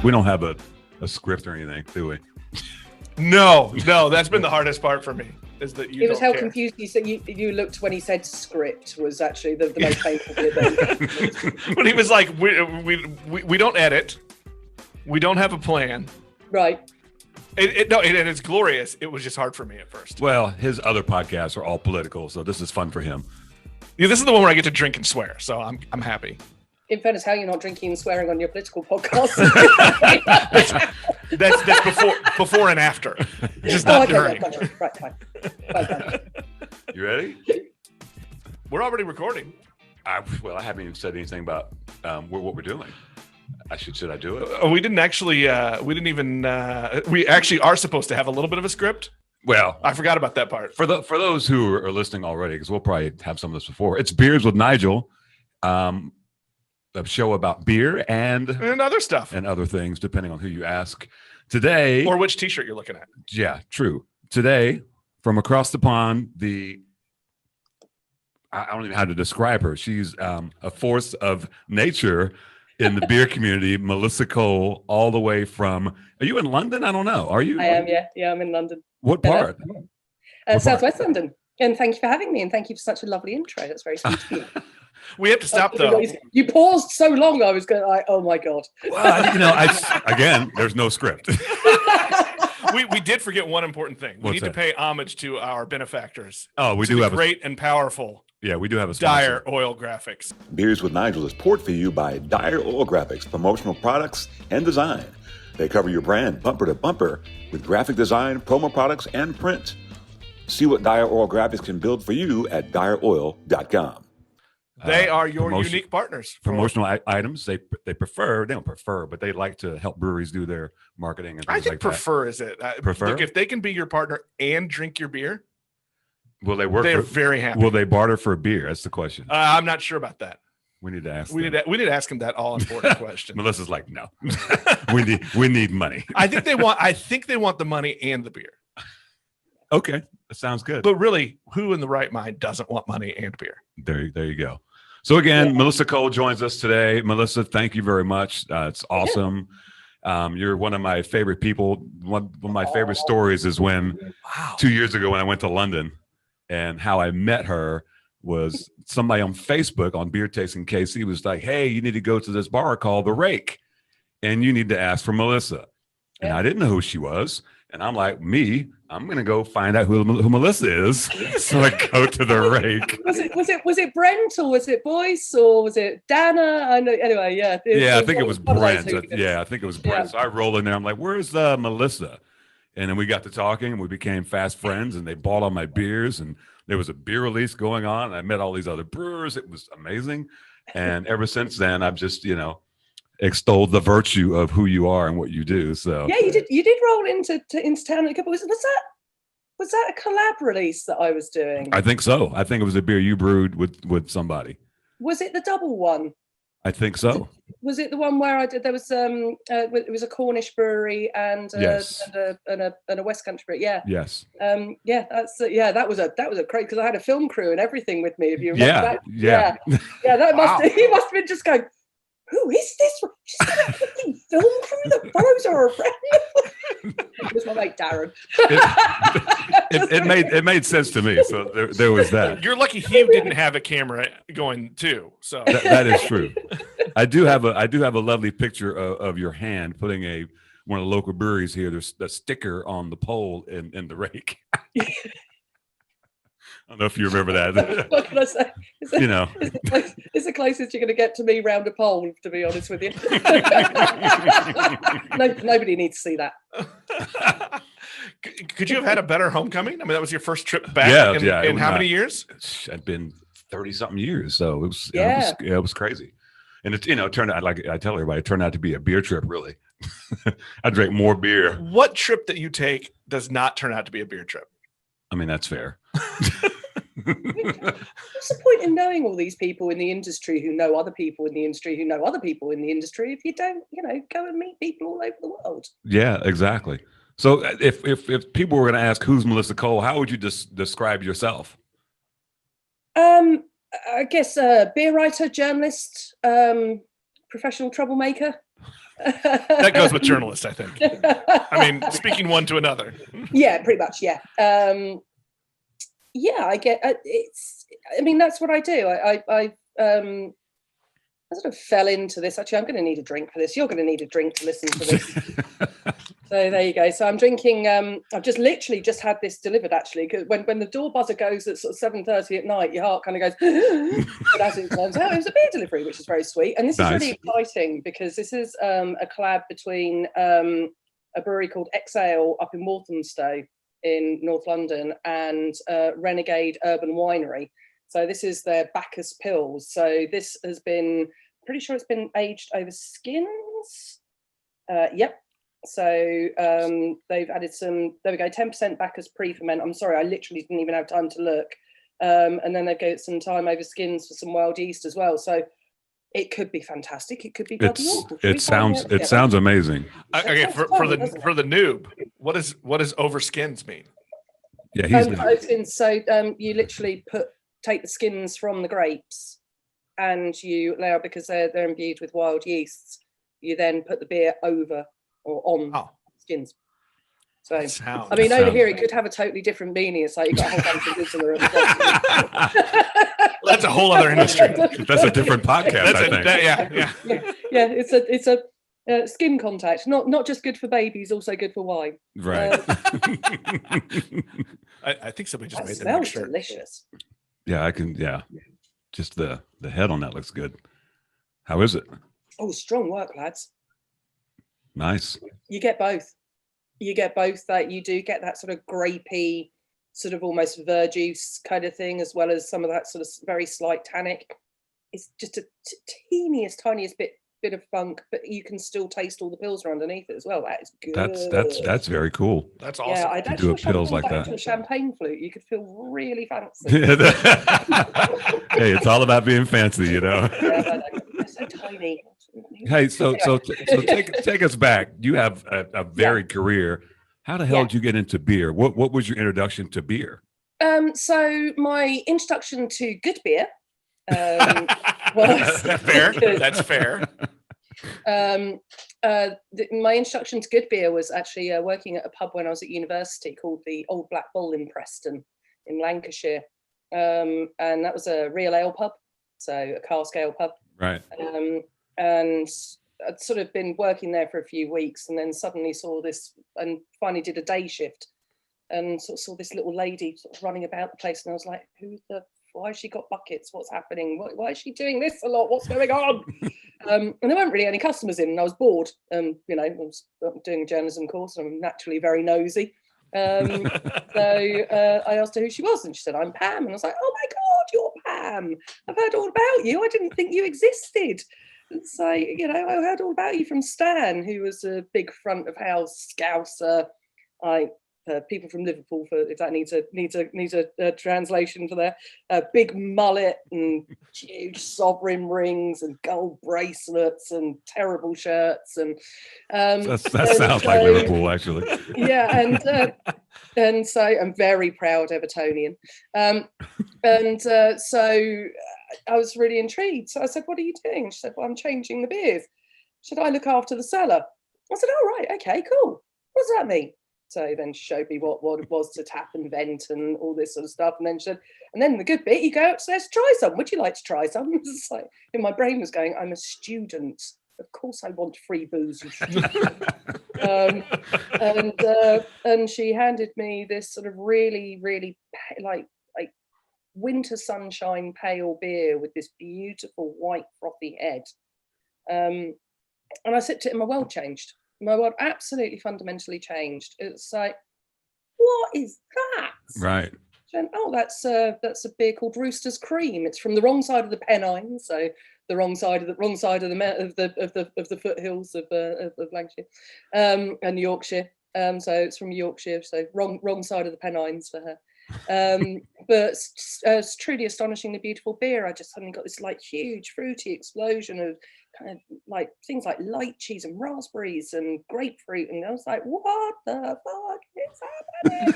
We don't have a script or anything, do we? No, that's been the hardest part for me. Is that you? It was how care. confused you looked when he said script was actually the most painful bit. Then. When he was like, we don't edit, we don't have a plan. Right. And it's glorious. It was just hard for me at first. Well, his other podcasts are all political, so this is fun for him. Yeah, this is the one where I get to drink and swear, so I'm happy. In fairness, how you're not drinking and swearing on your political podcast? that's before and after, just not during. Right, fine. You ready? We're already recording. I haven't even said anything about what we're doing. Should I do it? We didn't actually. We actually are supposed to have a little bit of a script. Well, I forgot about that part. For those who are listening already, because we'll probably have some of this before. It's Beers with Nigel, a show about beer and other stuff and other things, depending on who you ask. Today, or which T-shirt you're looking at. Yeah, true. Today, from across the pond, I don't even know how to describe her. She's a force of nature in the beer community. Melissa Cole, all the way from. Are you in London? I don't know. Are you? I am. Yeah, I'm in London. What part? Southwest London. And thank you for having me, and thank you for such a lovely intro. That's very sweet of you. We have to stop though. You paused so long. I was going. Oh my god. Well, again, there's no script. We did forget one important thing. We need to pay homage to our benefactors. Oh, we do have great and powerful. Yeah, we do have a sponsor. Dyer Oil Graphics. Beers with Nigel is poured for you by Dyer Oil Graphics, promotional products and design. They cover your brand bumper to bumper with graphic design, promo products, and print. See what Dyer Oil Graphics can build for you at dyeroil.com. They are your unique partners. Promotional items. They don't prefer, but they like to help breweries do their marketing. And I think like prefer that. Is it. Prefer? Look, if they can be your partner and drink your beer, will they work? They're very happy. Will they barter for a beer? That's the question. I'm not sure about that. We need to ask. We need to ask him that all important question. Melissa's like, no, we need money. I think they want the money and the beer. Okay, that sounds good. But really, who in the right mind doesn't want money and beer? There you go. So again, Melissa Cole joins us today. Melissa, thank you very much. It's awesome. You're one of my favorite people. One of my favorite stories is when 2 years ago when I went to London, and how I met her was somebody on Facebook on Beer Tasting KC was like, hey, you need to go to this bar called The Rake, and you need to ask for Melissa. And I didn't know who she was. And I'm like, I'm going to go find out who Melissa is. So I go to The Rake. Was it Brent or was it Boyce or was it Dana? I know. Anyway, yeah. I think it was Brent. I think it was Brent. Yeah. So I roll in there. I'm like, where's Melissa? And then we got to talking and we became fast friends, and they bought all my beers, and there was a beer release going on. And I met all these other brewers. It was amazing. And ever since then, I've just, extolled the virtue of who you are and what you do. So yeah, you did roll into town. Was that a collab release that I was doing? I think so. I think it was a beer you brewed with somebody. Was it the double one? I think so. Was it the one where I did? There was it was a Cornish brewery and a West Country brewery. Yeah. Yes. That was a great, because I had a film crew and everything with me. If you remember that. Yeah. That he must have been just going, who is this? She's got a fucking film crew that follows her around. It was my mate Darren. It made sense to me. So there was that. You're lucky Hugh didn't have a camera going too. So that is true. I do have a lovely picture of your hand putting one of the local breweries here. There's a sticker on the pole in The Rake. I don't know if you remember that. What can I say? It's the closest you're going to get to me round a pole, to be honest with you. Nobody needs to see that. Could you have had a better homecoming? I mean, that was your first trip back in how many years? It's been 30-something years, so it was crazy. And it turned out, like I tell everybody, it turned out to be a beer trip, really. I drank more beer. What trip that you take does not turn out to be a beer trip? I mean, that's fair. What's the point in knowing all these people in the industry who know other people in the industry who know other people in the industry if you don't, go and meet people all over the world? Yeah, exactly. So if people were going to ask who's Melissa Cole, how would you describe yourself? I guess beer writer, journalist, professional troublemaker. That goes with journalists, I think. I mean, speaking one to another. Yeah, pretty much. Yeah. Yeah, I get I mean, that's what I do. I sort of fell into this. Actually, I'm going to need a drink for this. You're going to need a drink to listen to this. So there you go. So I'm drinking. I've just literally just had this delivered. Actually, because when the door buzzer goes at sort of 7:30 at night, your heart kind of goes. But as it turns out, it was a beer delivery, which is very sweet. And this is really exciting because this is a collab between a brewery called Exhale up in Walthamstow in North London and Renegade Urban Winery. So this is their Bacchus Pills. So this has been, pretty sure it's been aged over skins. Yep. So they've added some, there we go, 10% Bacchus pre-ferment. I'm sorry, I literally didn't even have time to look. And then they've got some time over skins for some wild yeast as well. So it could be fantastic. It could be bloody awful. It sounds amazing. Okay, for the noob, what does over skins mean? Yeah, he's over skins. So you literally take the skins from the grapes and you allow, because they're imbued with wild yeasts, you then put the beer over or on skins. So I mean, over here it could have a totally different meaning. It's like you've got a whole bunch of listener at the That's a whole other industry. That's a different podcast. I think. Yeah. It's a skin contact. Not just good for babies, also good for wine. Right. I think somebody just made that. Smells delicious. Yeah, I can. Yeah, just the head on that looks good. How is it? Oh, strong work, lads. Nice. You get both. That you do get that sort of grapey, sort of almost verjuice kind of thing, as well as some of that sort of very slight tannic. It's just a tiniest bit of funk, but you can still taste all the pills are underneath it as well. That is good. That's very cool. That's awesome. Yeah, I'd do a pills like that. A champagne flute, you could feel really fancy. Hey, it's all about being fancy, you know. Yeah, they're so tiny. Hey, so take us back. You have a varied career. How the hell did you get into beer? What was your introduction to beer? So my introduction to good beer was fair. That's fair. My introduction to good beer was actually working at a pub when I was at university called the Old Black Bull in Preston, in Lancashire, and that was a real ale pub, so a cask ale pub. Right. And I'd sort of been working there for a few weeks, and then suddenly saw this, and finally did a day shift, and sort of saw this little lady sort of running about the place, and I was like, why has she got buckets? What's happening? Why is she doing this a lot? What's going on? And there weren't really any customers in, and I was bored. I was doing a journalism course, and I'm naturally very nosy. So I asked her who she was, and she said, I'm Pam. And I was like, oh my God, you're Pam. I've heard all about you. I didn't think you existed. And so, I heard all about you from Stan, who was a big front of house scouser. People from Liverpool, if that needs a translation for that, big mullet and huge sovereign rings and gold bracelets and terrible shirts, and that sounds like Liverpool, actually. Yeah, and so I'm very proud Evertonian, so I was really intrigued. So I said, "What are you doing?" And she said, "Well, I'm changing the beers." She said, "I look after the cellar." I said, "Oh right, okay, cool. What does that mean?" So then she showed me what it was to tap and vent and all this sort of stuff. And then she said, and then the good bit, you go upstairs to try some. Would you like to try some? It's like, in my brain was going, I'm a student. Of course I want free booze. And she handed me this sort of really, really like winter sunshine pale beer with this beautiful white frothy head. And I sipped it and my world changed. My world absolutely fundamentally changed. It's like, what is that? Right. And, that's a beer called Rooster's Cream. It's from the wrong side of the Pennines, so the wrong side of the foothills of Lancashire and Yorkshire. So it's from Yorkshire, so wrong side of the Pennines for her. But it's truly astonishingly beautiful beer. I just suddenly got this like huge fruity explosion of kind of like things like lychees and raspberries and grapefruit, and I was like, what the fuck is happening?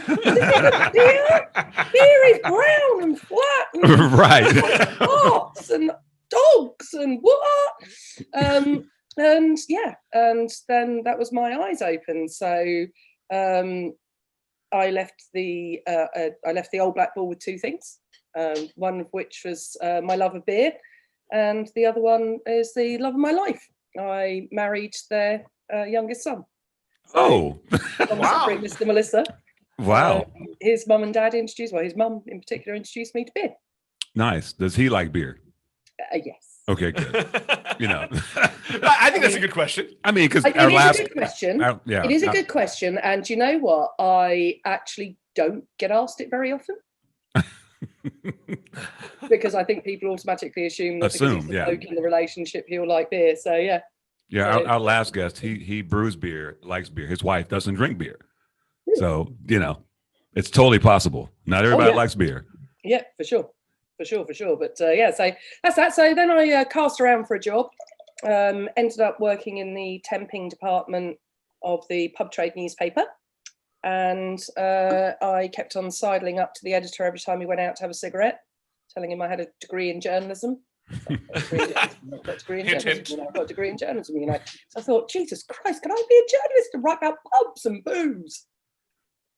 Beer is brown and flat and right, pots and dogs and what? And and then that was my eyes open. So I left the old Black Bull with two things. One of which was my love of beer, and the other one is the love of my life. I married their youngest son. Oh, Wow. Mr. Melissa. wow. His mum and dad his mum in particular introduced me to beer. Nice. Does he like beer? Yes. Okay, good. I think that's a good question. I mean, because It is a good question. It is a yeah. good question. And you know what? I actually don't get asked it very often. Because I think people automatically assume that because he's the bloke in the relationship, he'll like beer. So yeah. Yeah, So, our last guest, he brews beer, likes beer. His wife doesn't drink beer. So, it's totally possible. Not everybody likes beer. Yeah, for sure. But so that's that. So then I cast around for a job, ended up working in the temping department of the pub trade newspaper. And I kept on sidling up to the editor every time he went out to have a cigarette, telling him I had a degree in journalism. I've got a degree in journalism, So I thought, Jesus Christ, can I be a journalist and write about pubs and booze?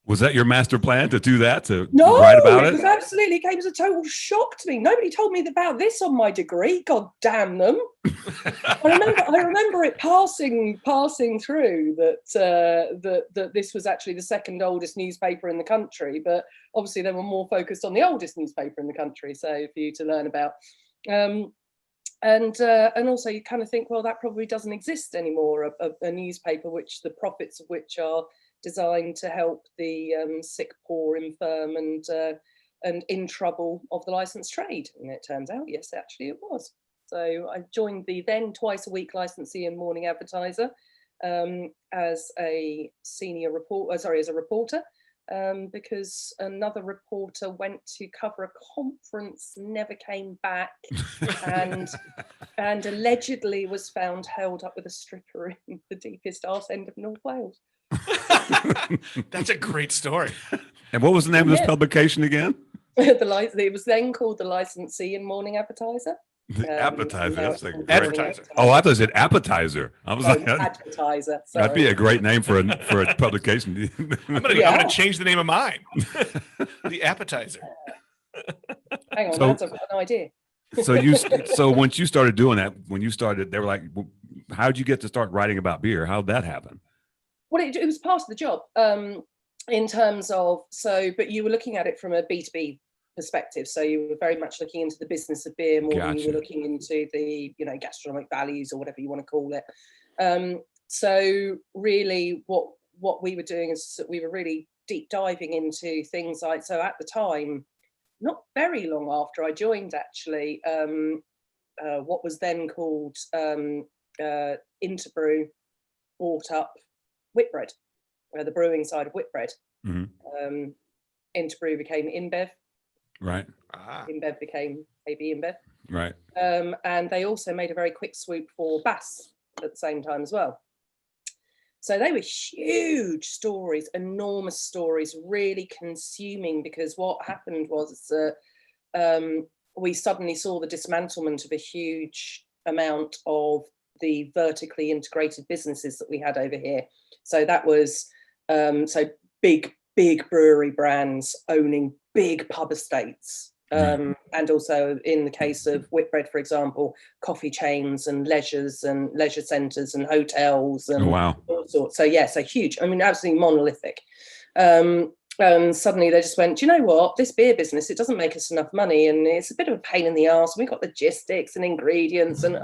Was that your master plan to do that, to write about it? No, it came as a total shock to me. Nobody told me about this on my degree. God damn them. I remember it passing through that this was actually the second oldest newspaper in the country, but obviously they were more focused on the oldest newspaper in the country, so for you to learn about. And also you kind of think, well, that probably doesn't exist anymore, a newspaper which the profits of which are designed to help the sick, poor, infirm, and in trouble of the licensed trade. And it turns out, yes, actually it was. So I joined the then twice a week licensee and morning advertiser as a reporter, because another reporter went to cover a conference, never came back, and allegedly was found held up with a stripper in the deepest arse end of North Wales. That's a great story. And what was the name of this publication again? It was then called the Licensee and Morning Advertiser. Appetizer. That's Advertiser. Oh, I thought it said appetizer. I was like, advertiser. That'd be a great name for a publication. I'm gonna change the name of mine. The Appetizer. Hang on, I've got an idea. So once you started doing that, they were like, how'd you get to start writing about beer? How'd that happen? Well, it was part of the job in terms of, but you were looking at it from a B2B perspective. So you were very much looking into the business of beer more than you were looking into the, gastronomic values or whatever you want to call it. So really what we were doing is that we were really deep diving into things like, so at the time, not very long after I joined actually, what was then called Interbrew bought up Whitbread, the brewing side of Whitbread. Mm-hmm. Interbrew became InBev. Right. InBev became AB InBev. Right. And they also made a very quick swoop for Bass at the same time as well. So they were huge stories, enormous stories, really consuming, because what happened was that we suddenly saw the dismantlement of a huge amount of the vertically integrated businesses that we had over here. So that was big brewery brands owning big pub estates. And also in the case of Whitbread, for example, coffee chains and leisure centres and hotels and all sorts. So huge. I mean, absolutely monolithic. And suddenly they just went, do you know what? This beer business, it doesn't make us enough money, and it's a bit of a pain in the arse. We've got logistics and ingredients and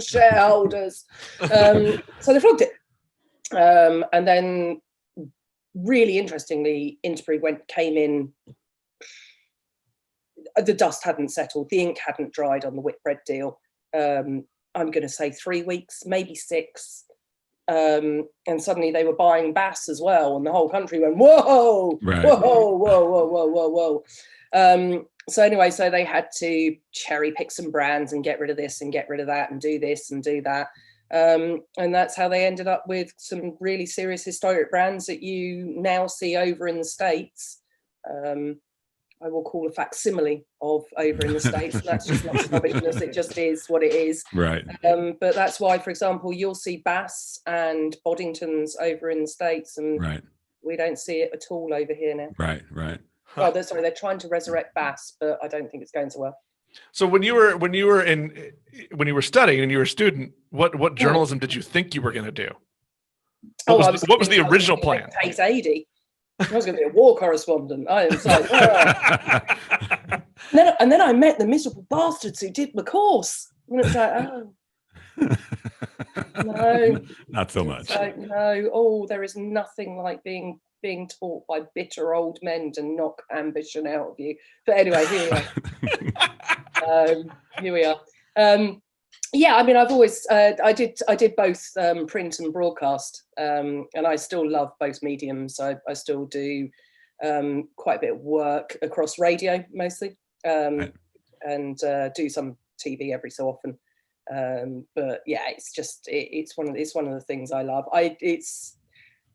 shareholders. So they flogged it. And then really interestingly, Interbrew came in. The dust hadn't settled, the ink hadn't dried on the Whitbread deal. I'm going to say 3 weeks, maybe 6. And suddenly they were buying Bass as well, and the whole country went, whoa, right. whoa. So anyway, so they had to cherry pick some brands and get rid of this and get rid of that and do this and do that. And that's how they ended up with some really serious historic brands that you now see over in the States. I will call a facsimile of over in the States. That's just not snobbishness. It just is what it is. Right. But that's why, for example, you'll see Bass and Boddingtons over in the States, and Right. we don't see it at all over here now. Right. Right. Oh, they're trying to resurrect Bass, but I don't think it's going so well. So when you were studying and you were a student, what journalism did you think you were going to do? What was the original plan? Case AD. I was going to be a war correspondent. I was like, and then I met the miserable bastards who did my course. And it's like, no, not so much. Like, no, there is nothing like being taught by bitter old men to knock ambition out of you. But anyway, here we are. Yeah, I mean, I've always I did both print and broadcast, and I still love both mediums. I still do quite a bit of work across radio mostly, and do some TV every so often. But yeah, it's one of the things I love. It's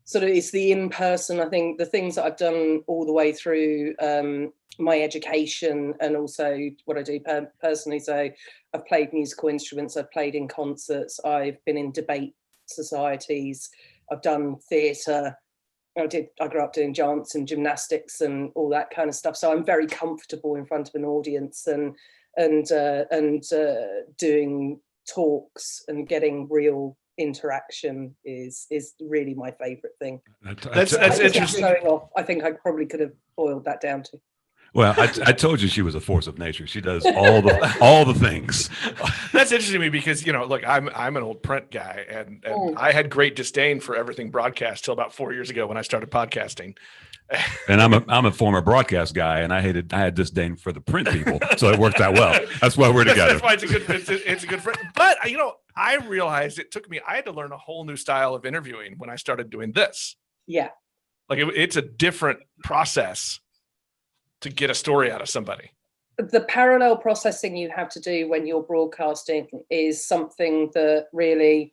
the in-person. I think the things that I've done all the way through my education and also what I do personally. So I've played musical instruments, I've played in concerts, I've been in debate societies, I've done theatre. I grew up doing dance and gymnastics and all that kind of stuff. So I'm very comfortable in front of an audience and doing talks and getting real interaction is really my favorite thing. That's interesting. I think I probably could have boiled that down to. Well, I told you she was a force of nature. She does all the things. That's interesting to me because, look, I'm an old print guy and I had great disdain for everything broadcast till about 4 years ago when I started podcasting. And I'm a former broadcast guy, and I had disdain for the print people, so it worked out well. That's why we're together. That's why it's a good friend. But I realized I had to learn a whole new style of interviewing when I started doing this. Yeah, like it's a different process to get a story out of somebody. The parallel processing you have to do when you're broadcasting is something that really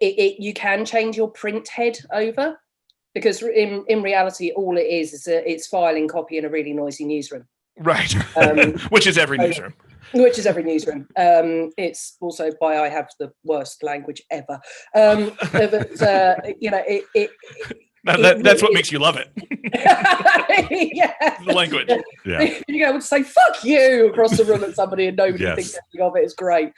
you can change your print head over, because in reality all it is it's filing copy in a really noisy newsroom, right? Which is every newsroom. It's also why I have the worst language ever. That's what makes you love it. Yeah, the language. Yeah, you go to say "fuck you" across the room at somebody and nobody thinks anything of it is great.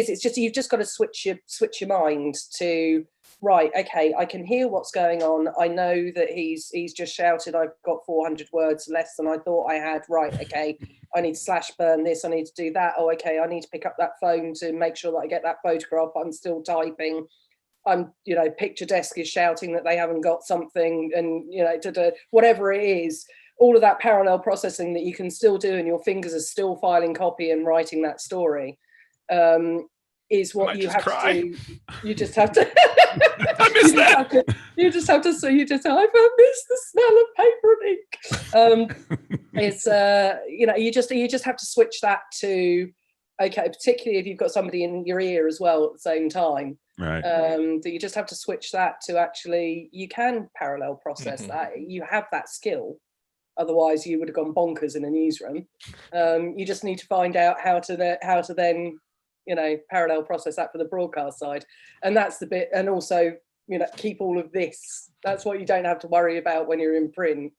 It's just you've just got to switch your mind to right. Okay, I can hear what's going on. I know that he's just shouted, "I've got 400 words less than I thought I had." Right. Okay, I need to slash burn this. I need to do that. Oh, okay, I need to pick up that phone to make sure that I get that photograph. I'm still typing. I'm, picture desk is shouting that they haven't got something, and whatever it is, all of that parallel processing that you can still do, and your fingers are still filing copy and writing that story, is what you have to do. You just have to. I miss that. You just have to. So you just. I miss the smell of paper and ink. It's you just have to switch that to. Okay, particularly if you've got somebody in your ear as well at the same time. Right. That you just have to switch that to actually you can parallel process that. You have that skill. Otherwise, you would have gone bonkers in a newsroom. You just need to find out how to then parallel process that for the broadcast side, and that's the bit. And also, keep all of this. That's what you don't have to worry about when you're in print.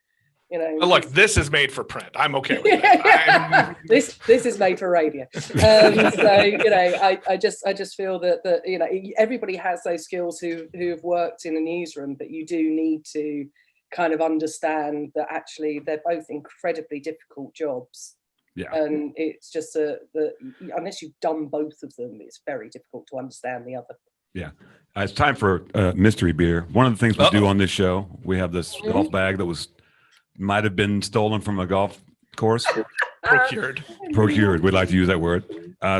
Look, this is made for print. I'm okay with that. This is made for radio. I just feel that everybody has those skills who have worked in a newsroom, but you do need to kind of understand that actually they're both incredibly difficult jobs. Yeah. And it's just that unless you've done both of them, it's very difficult to understand the other. Yeah. It's time for mystery beer. One of the things we do on this show, we have this golf bag that might have been stolen from a golf course. Procured. We'd like to use that word.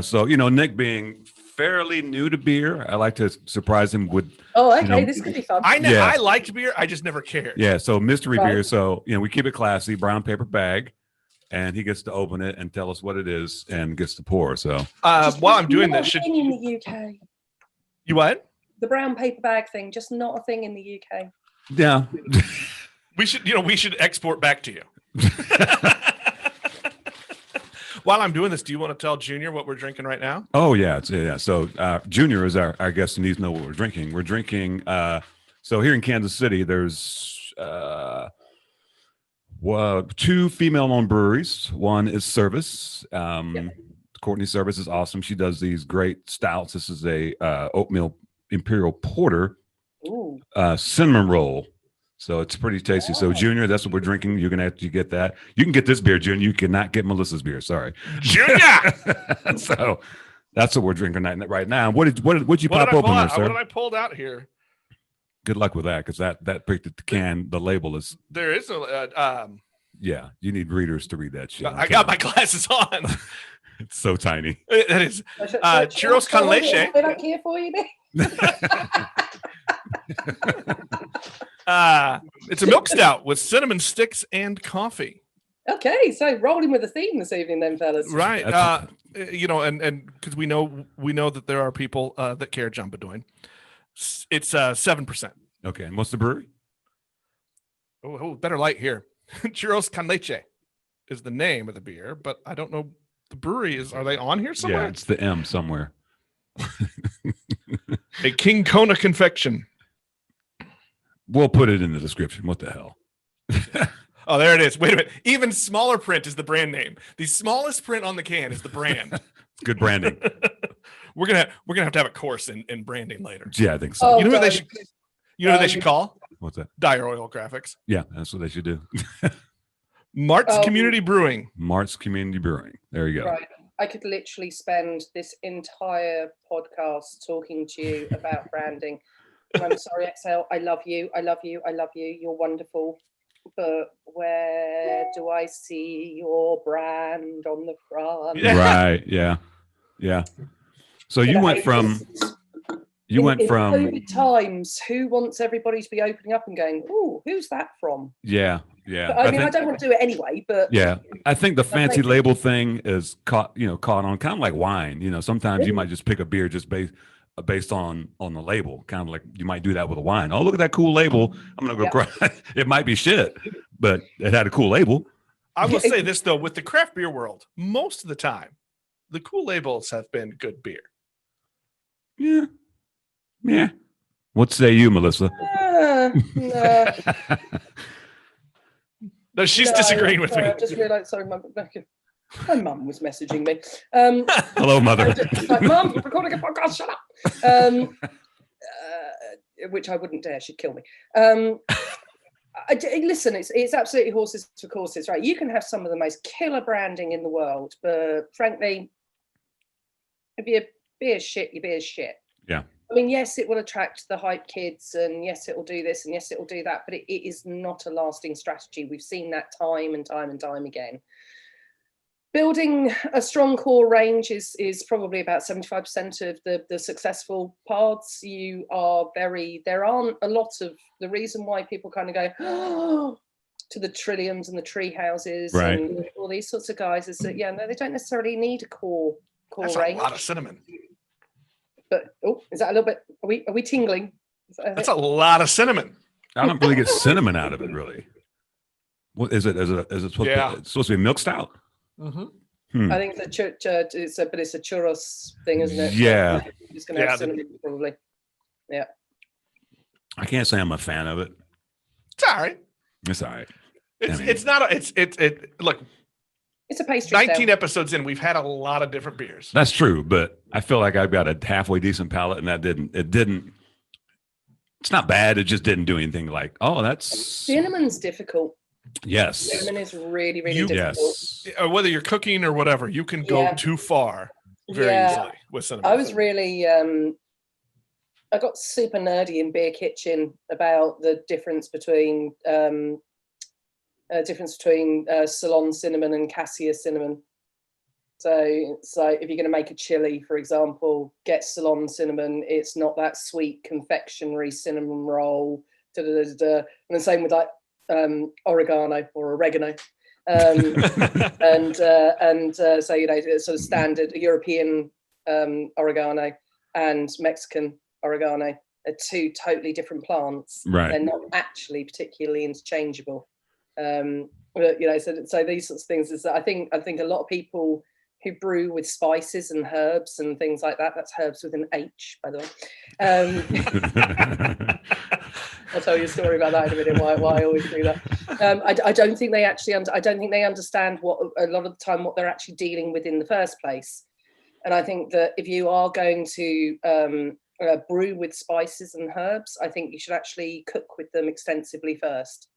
So, Nick being fairly new to beer, I like to surprise him with. Oh, okay. This could be fun. I liked beer. I just never cared. Yeah. So mystery beer. So, we keep it classy, brown paper bag, and he gets to open it and tell us what it is and gets to pour. So while I'm doing this, in the UK. You what? The brown paper bag thing, just not a thing in the UK. Yeah. We should export back to you. While I'm doing this, do you want to tell Junior what we're drinking right now? Oh yeah, So Junior is our guest, and needs to know what we're drinking. We're drinking. So here in Kansas City, there's 2 female-owned breweries. One is Service. Courtney Service is awesome. She does these great stouts. This is a oatmeal imperial porter, cinnamon roll. So it's pretty tasty. So Junior, that's what we're drinking. You're gonna have to get that. You can get this beer, Junior. You cannot get Melissa's beer. Sorry, Junior. So that's what we're drinking right now. What'd you pop open there, sir? What did I pulled out here? Good luck with that, because that picked the can. The label is. There is a. Yeah, you need readers to read that shit. I got my glasses on. It's so tiny. That is churros con leche. They don't care for you, It's a milk stout with cinnamon sticks and coffee. Okay, so rolling with the theme this evening, then, fellas. Right. And because we know that there are people that care, John Bedoin. It's 7%. Okay, and what's the brewery? Oh, better light here. Churros con leche is the name of the beer, but I don't know. The brewery are they on here somewhere? Yeah, it's the M somewhere. A King Kona confection. We'll put it in the description. What the hell? Oh, there it is. Wait a minute. Even smaller print is the brand name. The smallest print on the can is the brand. Good branding. We're gonna have to have a course in branding later. Yeah, I think so. Oh, you know what they should. You know what they should call? What's that? Dire Oil Graphics. Yeah, that's what they should do. Mart's Community Brewing. Mart's Community Brewing. There you go. Right. I could literally spend this entire podcast talking to you about branding. And I'm sorry, XL. I love you. I love you. I love you. You're wonderful. But where do I see your brand on the front? Yeah. Right. Yeah. Yeah. So you went from. In COVID times, who wants everybody to be opening up and going, "Oh, who's that from?" Yeah. But, I don't want to do it anyway, but yeah, I think the fancy label thing is caught on kind of like wine. Sometimes you might just pick a beer just based on the label, kind of like you might do that with a wine. Oh, look at that cool label. I'm gonna go cry. It might be shit, but it had a cool label. I will say this though, with the craft beer world, most of the time, the cool labels have been good beer. Yeah. Yeah. What say you, Melissa? no. No, she's disagreeing with me. I just realized, sorry, my mum was messaging me. Hello, mother. Like, Mum, you're recording a podcast, shut up. Which I wouldn't dare, she'd kill me. Listen, it's absolutely horses for courses, right? You can have some of the most killer branding in the world, but frankly, if your beer's shit, your beer's shit. Yeah. I mean, yes, it will attract the hype kids, and yes, it will do this, and yes, it will do that, but it is not a lasting strategy. We've seen that time and time and time again. Building a strong core range is probably about 75% of the successful paths. There aren't a lot of, the reason why people kind of go to the Trilliums and the Tree Houses and all these sorts of guys is that, no, they don't necessarily need a core That's range. A lot of cinnamon. But is that a little bit? Are we tingling? That's a lot of cinnamon. I don't really get cinnamon out of it, really. What is it? Is it supposed to be a milk stout? Mm-hmm. I think it's a churros thing, isn't it? Yeah. It's going to have cinnamon, probably. Yeah. I can't say I'm a fan of it. It's all right. It's all right. Look. It's a pastry. 19 episodes in, we've had a lot of different beers. That's true, but I feel like I've got a halfway decent palate, and it's not bad. It just didn't do anything like, that's. Cinnamon's difficult. Yes. Cinnamon is really, really difficult. Yes. Whether you're cooking or whatever, you can go too far very easily with cinnamon. I was really, I got super nerdy in Beer Kitchen about the difference between Ceylon cinnamon and Cassia cinnamon. So it's like, if you're going to make a chili, for example, get Ceylon cinnamon. It's not that sweet confectionery cinnamon roll. And the same with like oregano or oregano. So sort of standard European oregano and Mexican oregano. are two totally different plants. Right. They're not actually particularly interchangeable. But, you know, so these sorts of things is that I think a lot of people who brew with spices and herbs and things like that. That's herbs with an H, by the way. I'll tell you a story about that in a minute. Why I always do that. I don't think they actually. I don't think they understand what a lot of the time what they're actually dealing with in the first place. And I think that if you are going to brew with spices and herbs, I think you should actually cook with them extensively first,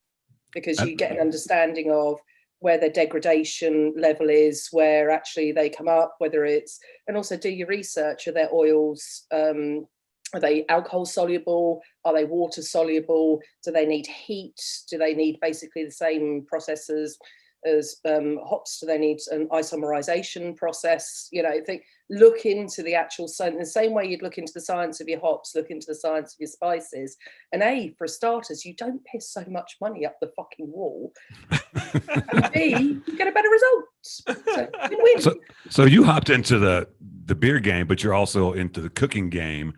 because you get an understanding of where their degradation level is, where actually they come up, whether it's, and also do your research. Are their oils, are they alcohol soluble? Are they water soluble? Do they need heat? Do they need basically the same processes as hops? Do they need an isomerization process? You know, look into the actual, in the same way you'd look into the science of your hops, look into the science of your spices. And for starters, you don't piss so much money up the fucking wall. And B, you get a better result. So win-win. So you hopped into the beer game, but you're also into the cooking game.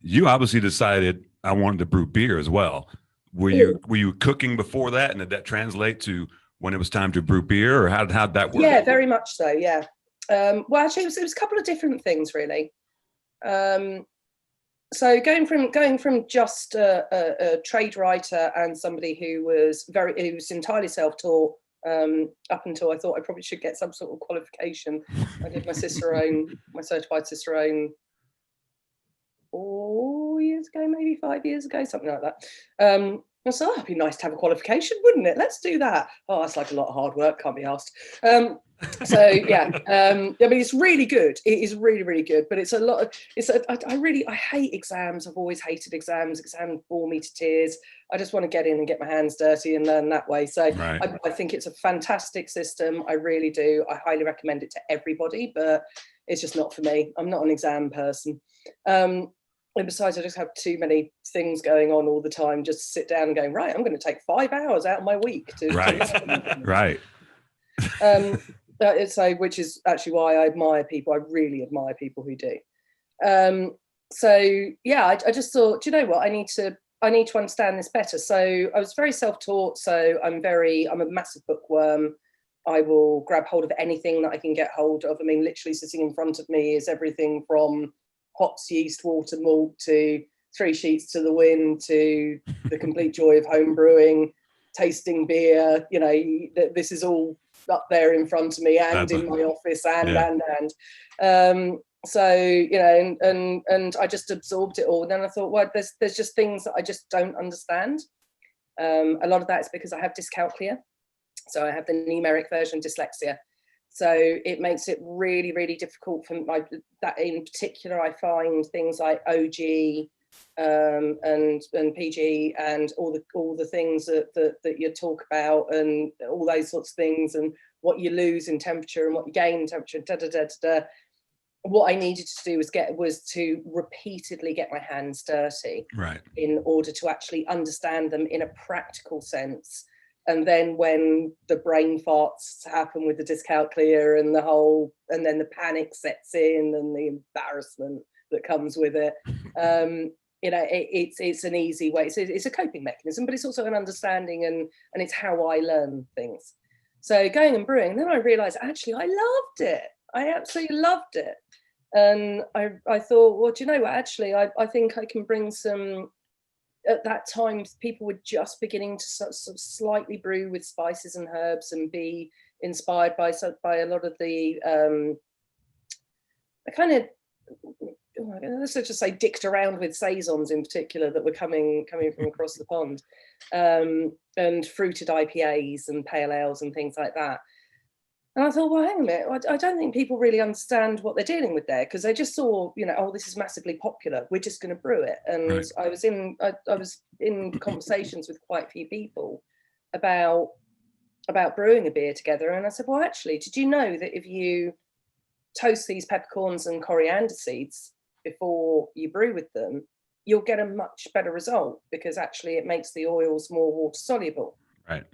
You obviously decided I wanted to brew beer as well. Were you cooking before that, and did that translate to when it was time to brew beer, or how'd that work? Yeah, very much so. Yeah. Well, actually, it was a couple of different things, really. So going from just a trade writer and somebody who was entirely self-taught, up until I thought I probably should get some sort of qualification. I did my certified Cicerone 4 years ago, maybe 5 years ago, something like that. I thought, it'd be nice to have a qualification, wouldn't it? Let's do that. Oh, that's like a lot of hard work, can't be asked. So yeah, I mean, it's really good. It is really, really good, but it's a lot of, I hate exams. I've always hated exams. Exams bore me to tears. I just want to get in and get my hands dirty and learn that way. So right. I think it's a fantastic system. I really do. I highly recommend it to everybody, but it's just not for me. I'm not an exam person. And besides, I just have too many things going on all the time. Just sit down and going, right, I'm going to take 5 hours out of my week to right. So, which is actually why I admire people. I really admire people who do. So yeah, I just thought, do you know what? I need to understand this better. So I was very self-taught. So I'm a massive bookworm. I will grab hold of anything that I can get hold of. I mean, literally sitting in front of me is everything from hops, yeast, water, malt, to 3 Sheets to the Wind, to The Complete Joy of Home Brewing, tasting beer. You know, this is all up there in front of me and in my office and. So, you know, and I just absorbed it all. And then I thought, well, there's just things that I just don't understand. A lot of that is because I have dyscalculia. So I have the numeric version dyslexia. So it makes it really, really difficult for that in particular. I find things like OG and PG and all the things that you talk about, and all those sorts of things, and what you lose in temperature and what you gain in temperature. What I needed to do was to repeatedly get my hands dirty, right, in order to actually understand them in a practical sense. And then when the brain farts happen with the dyscalculia and then the panic sets in and the embarrassment that comes with it, you know, it's an easy way. It's a coping mechanism, but it's also an understanding, and it's how I learn things. So going and brewing, and then I realized actually I loved it. I absolutely loved it. And I thought, well, do you know what? Actually, I think I can bring some. At that time, people were just beginning to sort of slightly brew with spices and herbs and be inspired by a lot of the let's just say dicked around with saisons in particular that were coming from across the pond, and fruited IPAs and pale ales and things like that. And I thought, well, hang on a minute, I don't think people really understand what they're dealing with there, because they just saw, you know, oh, this is massively popular, we're just going to brew it. And right. I was in conversations with quite a few people about brewing a beer together. And I said, well, actually, did you know that if you toast these peppercorns and coriander seeds before you brew with them, you'll get a much better result, because actually it makes the oils more water soluble. Right.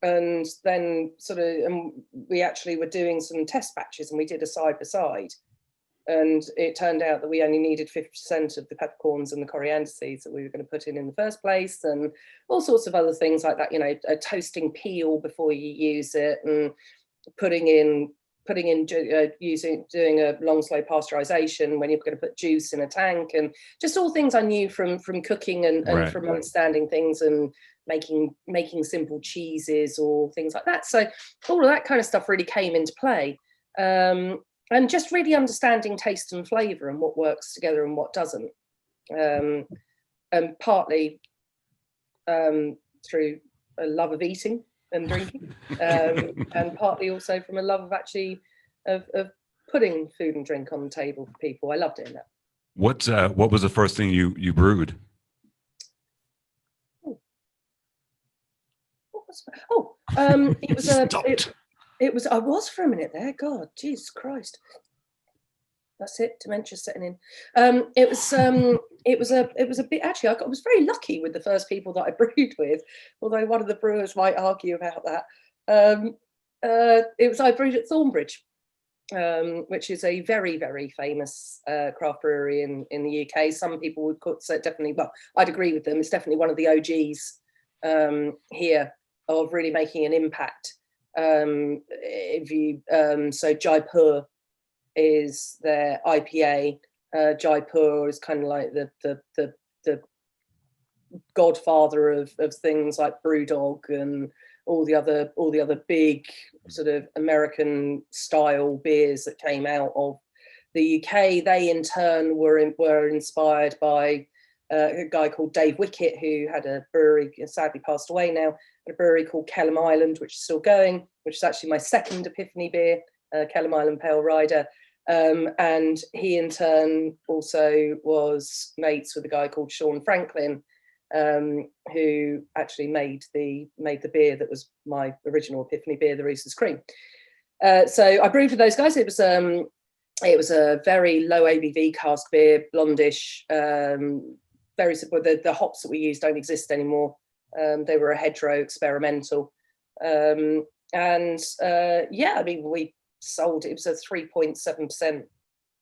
And then we actually were doing some test batches, and we did a side by side. And it turned out that we only needed 50% of the peppercorns and the coriander seeds that we were going to put in the first place, and all sorts of other things like that, you know, toasting peel before you use it, and doing a long slow pasteurization when you're going to put juice in a tank, and just all things I knew from cooking and from understanding things and making simple cheeses or things like that. So all of that kind of stuff really came into play. And just really understanding taste and flavour and what works together and what doesn't. And partly through a love of eating and drinking, and partly also from a love of actually of putting food and drink on the table for people. I love doing that. What was the first thing you brewed? It was It was. I was for a minute there. God, Jesus Christ. That's it. Dementia's setting in. It was a bit. Actually, I was very lucky with the first people that I brewed with. Although one of the brewers might argue about that. I brewed at Thornbridge, which is a very, very famous craft brewery in the UK. Some people would say definitely. Well, I'd agree with them. It's definitely one of the OGs here of really making an impact. So Jaipur is their IPA. Jaipur is kind of like the godfather of things like Brewdog and all the other big sort of American style beers that came out of the UK. They in turn were inspired by a guy called Dave Wickett, who had a brewery, sadly passed away now, a brewery called Kellam Island, which is still going, which is actually my second Epiphany beer, Kellam Island Pale Rider. And he in turn also was mates with a guy called Sean Franklin, who actually made the beer that was my original Epiphany beer, the Rooster's Cream. So I brewed for those guys. It was a very low ABV cask beer, blondish, very simple. The hops that we use don't exist anymore. They were a hedgerow experimental. I mean, we sold, it was a 3.7%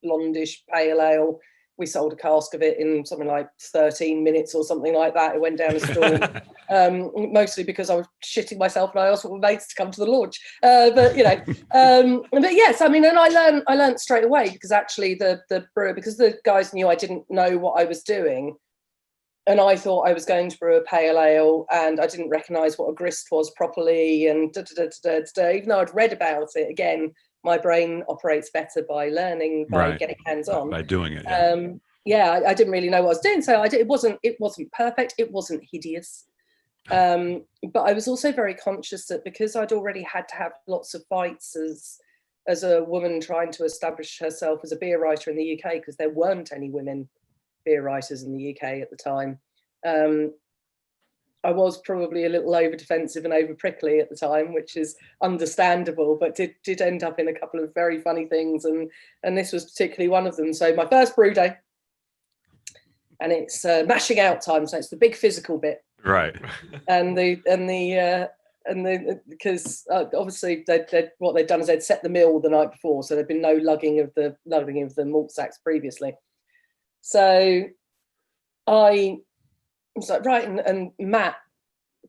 blondish pale ale. We sold a cask of it in something like 13 minutes or something like that. It went down a storm, mostly because I was shitting myself and I asked all my mates to come to the launch. But yes, I mean, and I learned straight away, because actually the brewer, because the guys knew I didn't know what I was doing. And I thought I was going to brew a pale ale, and I didn't recognise what a grist was properly, and even though I'd read about it. Again, my brain operates better by learning, by getting hands-on, by doing it. I didn't really know what I was doing, so it wasn't perfect, it wasn't hideous, but I was also very conscious that because I'd already had to have lots of fights as a woman trying to establish herself as a beer writer in the UK, because there weren't any women beer writers in the UK at the time. I was probably a little over defensive and over prickly at the time, which is understandable, but did end up in a couple of very funny things, and this was particularly one of them. So my first brew day, and it's mashing out time, so it's the big physical bit, right? Because obviously what they'd done is they'd set the mill the night before, so there'd been no lugging of the malt sacks previously. So I was like, right, and Matt,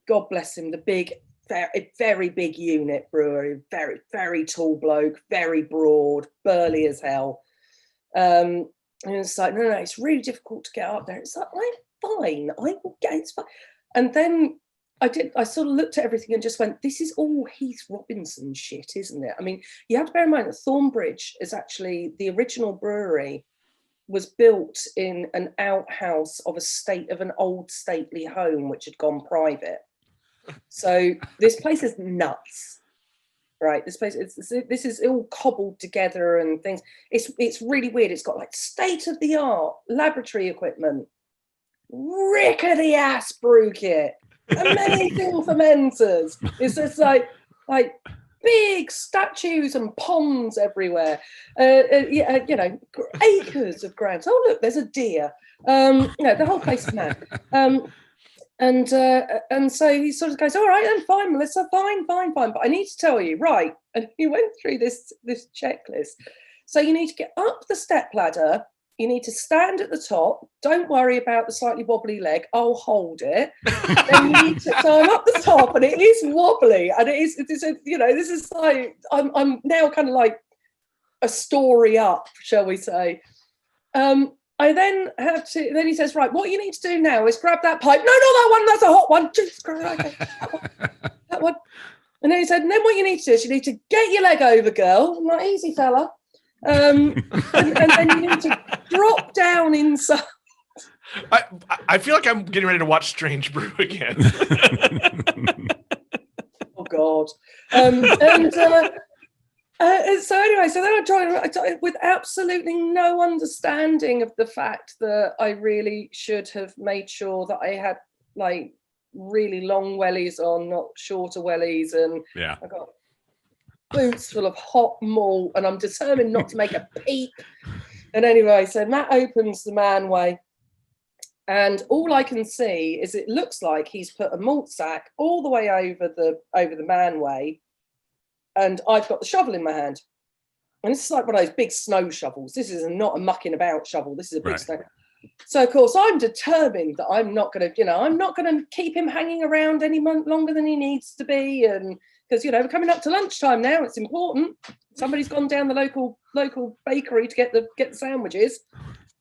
God bless him, the big, very big unit brewer, very, very tall bloke, very broad, burly as hell. And it's like, no, it's really difficult to get up there. It's like, I'm fine, I will get, it's fine. And then I sort of looked at everything and just went, this is all Heath Robinson shit, isn't it? I mean, you have to bear in mind that Thornbridge is actually the original brewery, was built in an outhouse of an old stately home which had gone private. So this place is nuts, right? This place, this is all cobbled together and things. It's really weird. It's got like state of the art laboratory equipment, rickety ass brew kit, amazing fermenters. It's just like big statues and ponds everywhere, acres of ground. Oh, look, there's a deer. The whole place is mad. And so he sort of goes, all right, I'm fine, Melissa, fine. But I need to tell you, right? And he went through this checklist. So you need to get up the step ladder. You need to stand at the top. Don't worry about the slightly wobbly leg. I'll hold it. Then you need to, so I'm up the top, and it is wobbly, and this is like I'm now kind of like a story up, shall we say? I then have to. Then he says, "Right, what you need to do now is grab that pipe." No, not that one. That's a hot one. Jesus Christ, okay. That one. And then he said, "And then what you need to do is you need to get your leg over, girl." I'm like, "Easy, fella." And then you need to drop down inside. I feel like I'm getting ready to watch Strange Brew again. Oh God. So anyway, so then I tried with absolutely no understanding of the fact that I really should have made sure that I had like really long wellies on, not shorter wellies, and Yeah. I got boots full of hot malt, and I'm determined not to make a peep. And anyway, so Matt opens the manway, and all I can see is it looks like he's put a malt sack all the way over the manway, and I've got the shovel in my hand. And this is like one of those big snow shovels. This is not a mucking about shovel. This is a big snow. So of course I'm determined that I'm not going to keep him hanging around any longer than he needs to be, and because we're coming up to lunchtime now. It's important. Somebody's gone down the local bakery to get the sandwiches.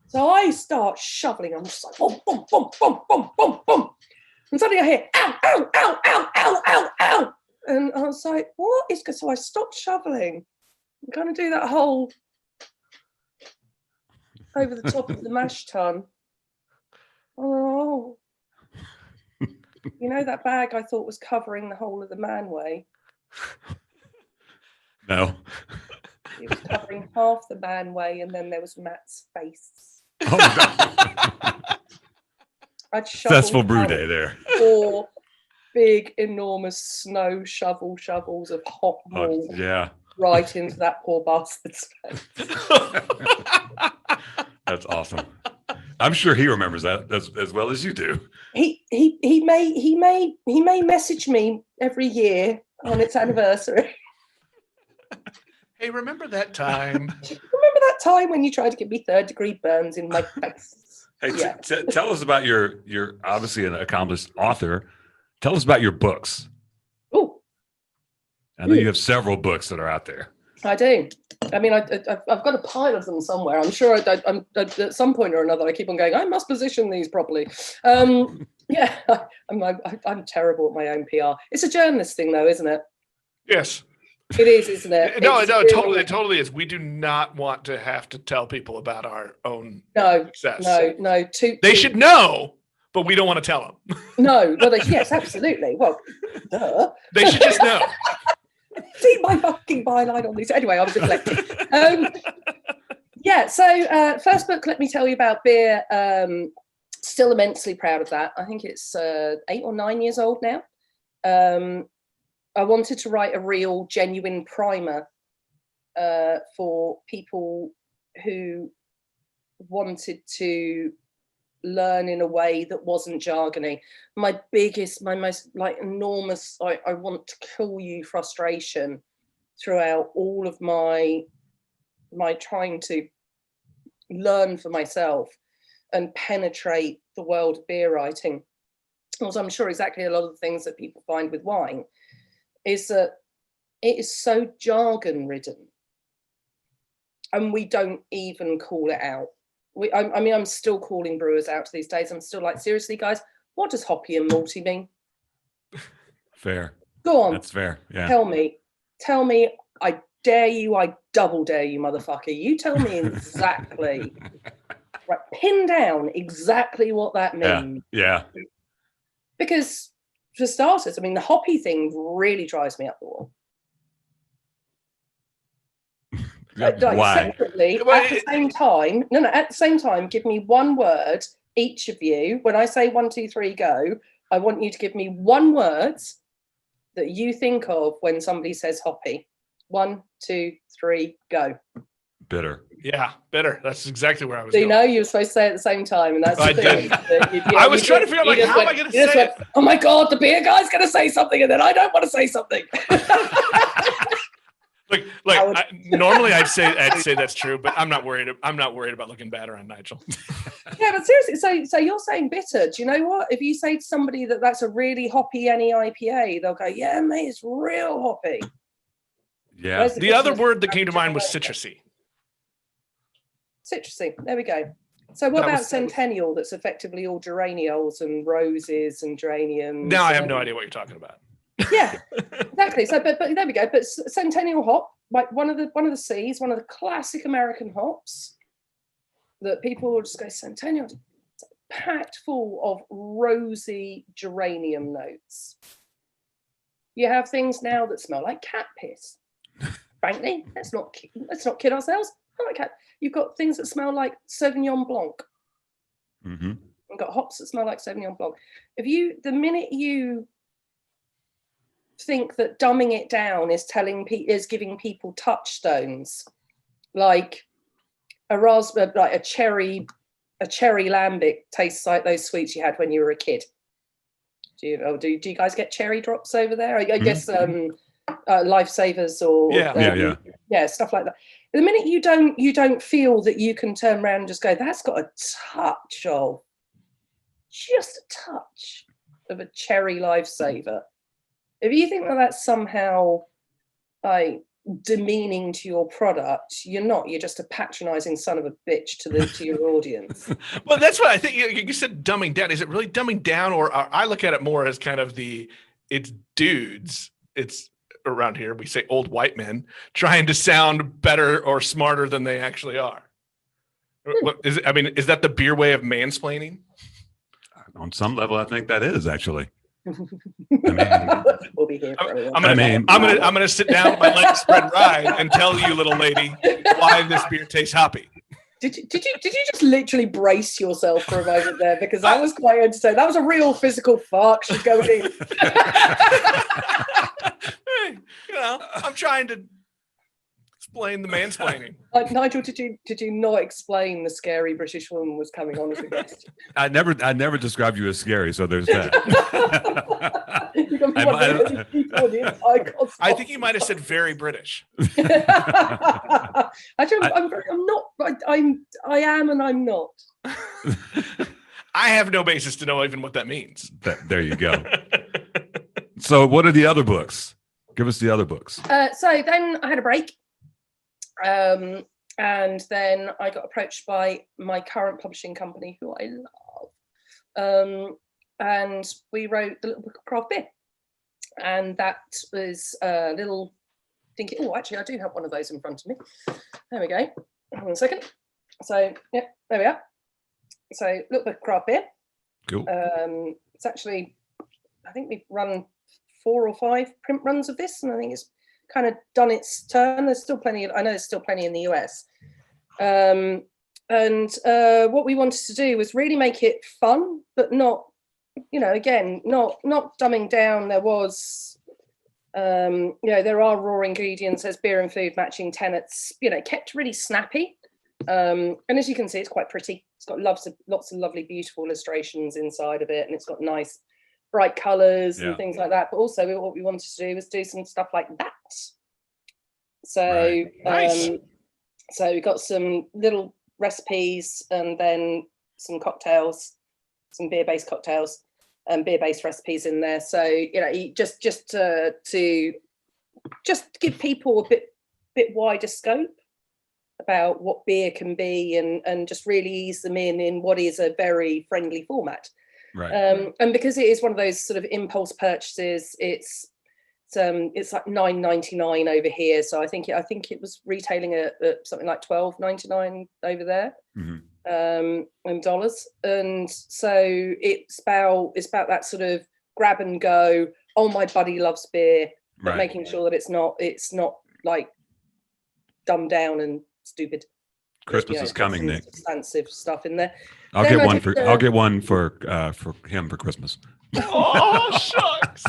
So I start shoveling. I'm just like boom, boom, boom, boom, boom, boom, boom, and suddenly I hear ow, ow, ow, ow, ow, ow, ow, and I was like, what is good? So I stopped shoveling. I'm going to do that whole over the top of the mash tun. Oh, that bag I thought was covering the whole of the manway. No. It was covering half the manway, and then there was Matt's face. Oh, no. I'd Successful brew day there. 4 big, enormous snow shovels of hot malt right into that poor bastard's face. That's awesome. I'm sure he remembers that as well as you do. He may message me every year on its anniversary. Hey, remember that time? Remember that time when you tried to give me 3rd-degree burns in my face? Hey, tell us about you're obviously an accomplished author. Tell us about your books. Oh, I know you have several books that are out there. I do. I mean, I've got a pile of them somewhere. I'm sure I'm at some point or another. I keep on going, I must position these properly. Yeah, I'm terrible at my own PR. It's a journalist thing, though, isn't it? Yes. It is, isn't it? It totally is. We do not want to have to tell people about our own success. No. They should know, but we don't want to tell them. No, well, yes, absolutely. Well, duh. They should just know. See my fucking byline on these. Anyway, I was deflecting. So first book, let me tell you about beer. Still immensely proud of that. I think it's 8 or 9 years old now. I wanted to write a real, genuine primer for people who wanted to learn in a way that wasn't jargony. My most enormous, I want to kill you frustration throughout all of my trying to learn for myself and penetrate the world of beer writing. Also, I'm sure exactly a lot of the things that people find with wine is that it is so jargon ridden and we don't even call it out. I'm still calling brewers out these days. I'm still like, seriously, guys, what does hoppy and malty mean? Fair. Go on. That's fair. Yeah. Tell me, I dare you, I double dare you, motherfucker. You tell me exactly, right, pin down exactly what that means. Yeah. Because for starters, I mean, the hoppy thing really drives me up the wall. Why? Separately, at the same time, give me one word, each of you. When I say 1, 2, 3, go, I want you to give me one word that you think of when somebody says hoppy. 1, 2, 3, go. Bitter. Yeah, bitter. That's exactly where I was. So going. You were supposed to say it at the same time, and that's the thing. I was trying to figure out how am I going to say it? Oh my God, the beer guy's going to say something, and then I don't want to say something. Normally I'd say that's true, but I'm not worried about looking bad around Nigel. Yeah, but seriously, so you're saying bitter. Do you know what? If you say to somebody that that's a really hoppy IPA, they'll go, "Yeah, mate, it's real hoppy." Yeah. The other word that came to mind was citrusy. Citrusy. There we go. So what about Centennial? That's effectively all geraniums and roses and geraniums. Now I have no idea what you're talking about. Yeah, exactly. So, but there we go. But Centennial hop, like one of the C's, one of the classic American hops that people will just go Centennial, it's packed full of rosy geranium notes. You have things now that smell like cat piss. Frankly, let's not kid ourselves. I like cat. You've got things that smell like Sauvignon Blanc. Mm-hmm. You've got hops that smell like Sauvignon Blanc. The minute you think that dumbing it down is giving people touchstones, like a raspberry, like a cherry lambic tastes like those sweets you had when you were a kid. Do you guys get cherry drops over there? I guess Lifesavers or yeah, stuff like that. The minute you don't feel that you can turn around and just go, that's got just a touch of a cherry Lifesaver. If you think that that's somehow like demeaning to your product, you're not. You're just a patronizing son of a bitch to your audience. Well, that's what I think. You said dumbing down. Is it really dumbing down, or I look at it more as kind of it's dudes. It's around here we say old white men trying to sound better or smarter than they actually are. What is it? I mean, is that the beer way of mansplaining? On some level, I think that is actually. We'll be here for I'm gonna sit down with my legs spread wide and tell you, little lady, why this beer tastes hoppy. Did you just literally brace yourself for a moment there? Because that was quite entertaining. That was a real physical fart she's going in. Hey, I'm trying to explain the mansplaining. Nigel, did you not explain the scary British woman was coming on as a guest? I never described you as scary, so there's that. I think you might have said very British. Actually, I'm not. I am, and I'm not. I have no basis to know even what that means. There you go. So, what are the other books? Give us the other books. So then I had a break. And then I got approached by my current publishing company, who I love. And we wrote the little book of craft beer. And that was a little thinking, oh, actually, I do have one of those in front of me. There we go. Hold on a second. So, yeah, there we are. So, little book of craft beer. Cool. It's actually, I think we've run 4 or 5 print runs of this, and I think it's kind of done its turn. There's still plenty. I know there's still plenty in the US. And what we wanted to do was really make it fun, but not, again, not dumbing down. There was, there are raw ingredients. There's beer and food matching tenets. Kept really snappy. And as you can see, it's quite pretty. It's got lots of lovely, beautiful illustrations inside of it, and it's got nice, bright colours and things like that. But also, what we wanted to do was do some stuff like that. So, nice. So we got some little recipes, and then some cocktails, some beer-based cocktails, and beer-based recipes in there. So just to give people a bit wider scope about what beer can be, and just really ease them in what is a very friendly format. Right. And because it is one of those sort of impulse purchases, it's like $9.99 over here. So I think it was retailing at something like $12.99 over there, in dollars. And so it's about that sort of grab and go. Oh, my buddy loves beer, but making sure that it's not like dumbed down and stupid. Christmas is coming, Nick. Expensive stuff in there. I'll get one for him for Christmas. Oh, shucks.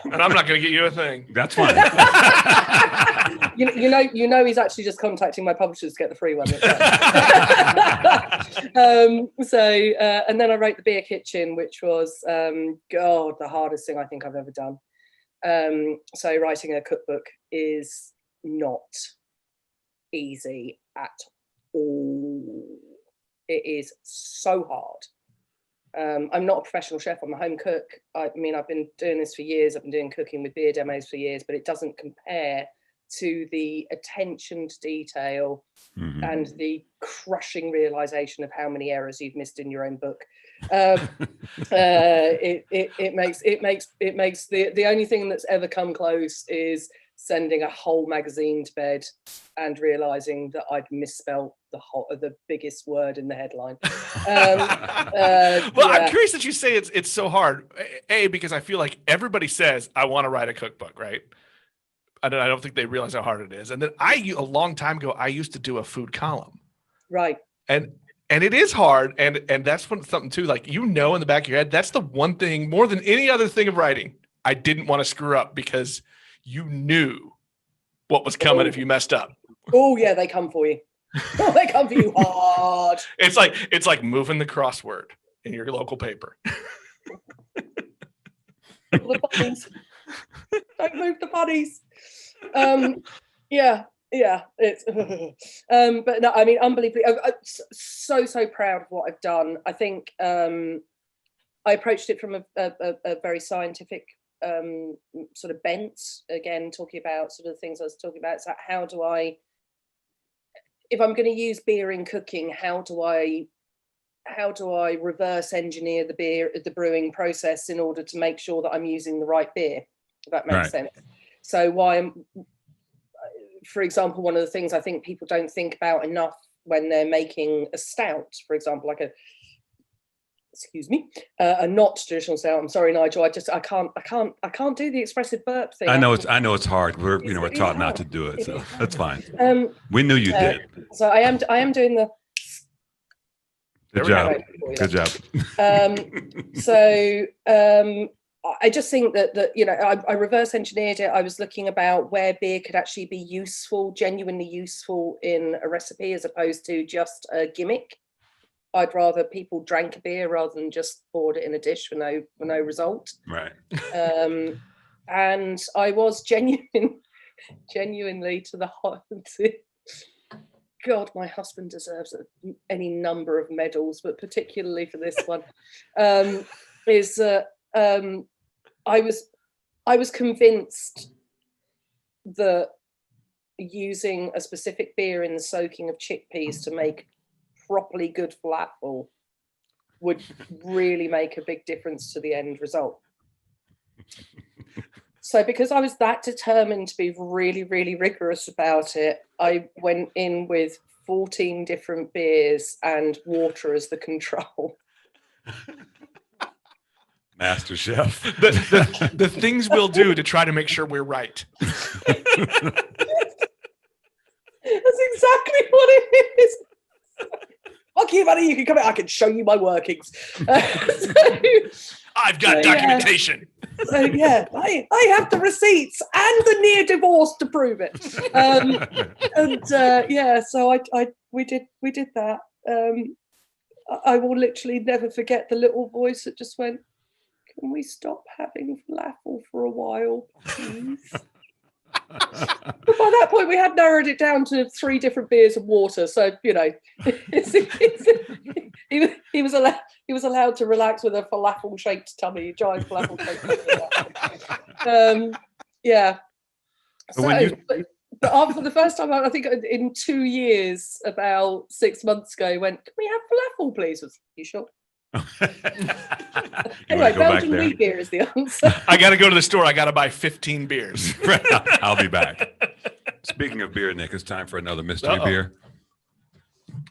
And I'm not going to get you a thing. That's fine. you know he's actually just contacting my publishers to get the free one. And then I wrote the Beer Kitchen, which was the hardest thing I think I've ever done. So writing a cookbook is not easy at all. It is so hard. I'm not a professional chef. I'm a home cook. I mean, I've been doing this for years. I've been doing cooking with beer demos for years, but it doesn't compare to the attention to detail and the crushing realization of how many errors you've missed in your own book. It makes the only thing that's ever come close is sending a whole magazine to bed and realizing that I'd misspelled the biggest word in the headline. I'm curious that you say it's so hard. Because I feel like everybody says I want to write a cookbook, right? I don't think they realize how hard it is. And then a long time ago, I used to do a food column. Right. And it is hard. And that's something too, like, in the back of your head, that's the one thing more than any other thing of writing I didn't want to screw up, because you knew what was coming if you messed up. Oh yeah, they come for you. They come for you hard. It's like moving the crossword in your local paper. The bunnies. Don't move the bunnies. It's but no, I mean, unbelievably, I'm so proud of what I've done. I think I approached it from a very scientific sort of bent, again, talking about sort of things I was talking about. So how do I, if I'm going to use beer in cooking, how do I reverse engineer the brewing process in order to make sure that I'm using the right beer, if that makes sense. So for example, one of the things I think people don't think about enough when they're making a stout, for example, like a not traditional stout. I'm sorry, Nigel. I can't do the expressive burp thing. I know it's hard. We're taught not to do it, so that's fine. We knew you did. So I am doing the. Good job. Good job. I just think that I reverse engineered it. I was looking about where beer could actually be useful, genuinely useful in a recipe, as opposed to just a gimmick. I'd rather people drank a beer rather than just poured it in a dish for no result. Right. And I was genuinely to the heart. God, my husband deserves any number of medals, but particularly for this one, I was convinced that using a specific beer in the soaking of chickpeas to make properly good falafel would really make a big difference to the end result. So because I was that determined to be really, really rigorous about it, I went in with 14 different beers and water as the control. Master chef. The things we'll do to try to make sure we're right. That's exactly what it is. Fuck you, buddy. You can come out. I can show you my workings. I've got documentation. So yeah, I have the receipts and the near divorce to prove it. So we did that. I will literally never forget the little voice that just went, "Can we stop having falafel for a while, please?" But by that point, we had narrowed it down to 3 different beers and water. So he was allowed to relax with a falafel-shaped tummy, giant falafel-shaped tummy. But after the first time, I think in 2 years, about 6 months ago, he went, "Can we have falafel, please?" Was you sure? Anyway, Belgian wheat beer is the answer. I got to go to the store. I got to buy 15 beers. I'll be back. Speaking of beer, Nick, it's time for another mystery beer.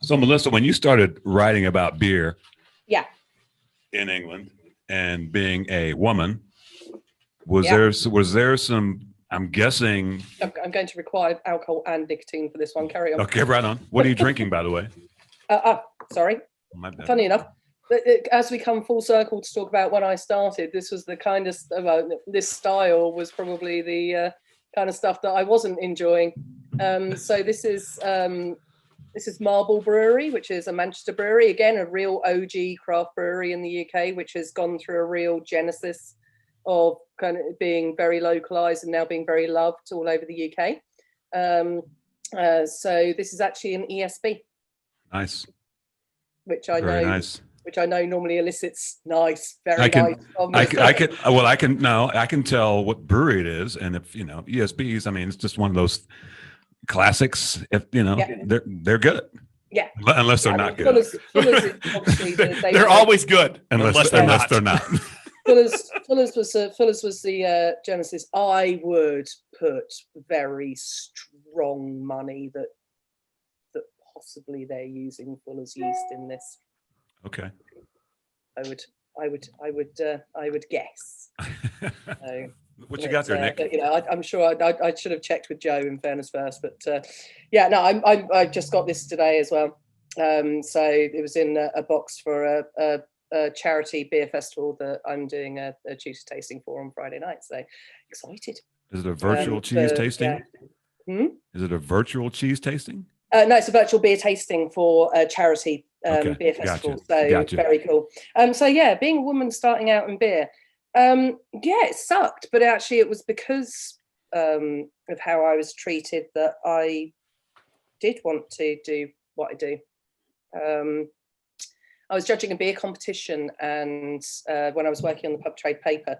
So, Melissa, when you started writing about beer, in England, and being a woman, was there some? I'm guessing. I'm going to require alcohol and nicotine for this one. Carry on. Okay, right on. What are you drinking, by the way? Sorry. Funny enough, as we come full circle to talk about when I started, this was the kind of this style was probably the kind of stuff that I wasn't enjoying. So this is Marble Brewery, which is a Manchester brewery, again a real OG craft brewery in the UK, which has gone through a real genesis of kind of being very localized and now being very loved all over the UK. So this is actually an ESB, Nice. which I Very know, nice. which I know normally elicits nice, very I can- nice. From I can tell what brewery it is. And if, ESBs, I mean, it's just one of those classics. If, they're good. Yeah. Unless they're not good. Fuller's is obviously They're always good Unless they're they're not. not. Fuller's was the Genesis. I would put very strong money that possibly they're using Fuller's yeast in this. Okay. I would guess. So, What you got there, Nick? I'm sure I should have checked with Joe in fairness first, but I just got this today as well. So it was in a box for a charity beer festival that I'm doing a cheese tasting for on Friday night. So excited. Is it a virtual cheese tasting? Yeah. Is it a virtual cheese tasting? No, it's a virtual beer tasting for a charity Okay, beer festival. gotcha. So very cool. Being a woman starting out in beer, it sucked, but actually it was because of how I was treated that I did want to do what I do. I was judging a beer competition, and when I was working on the pub trade paper,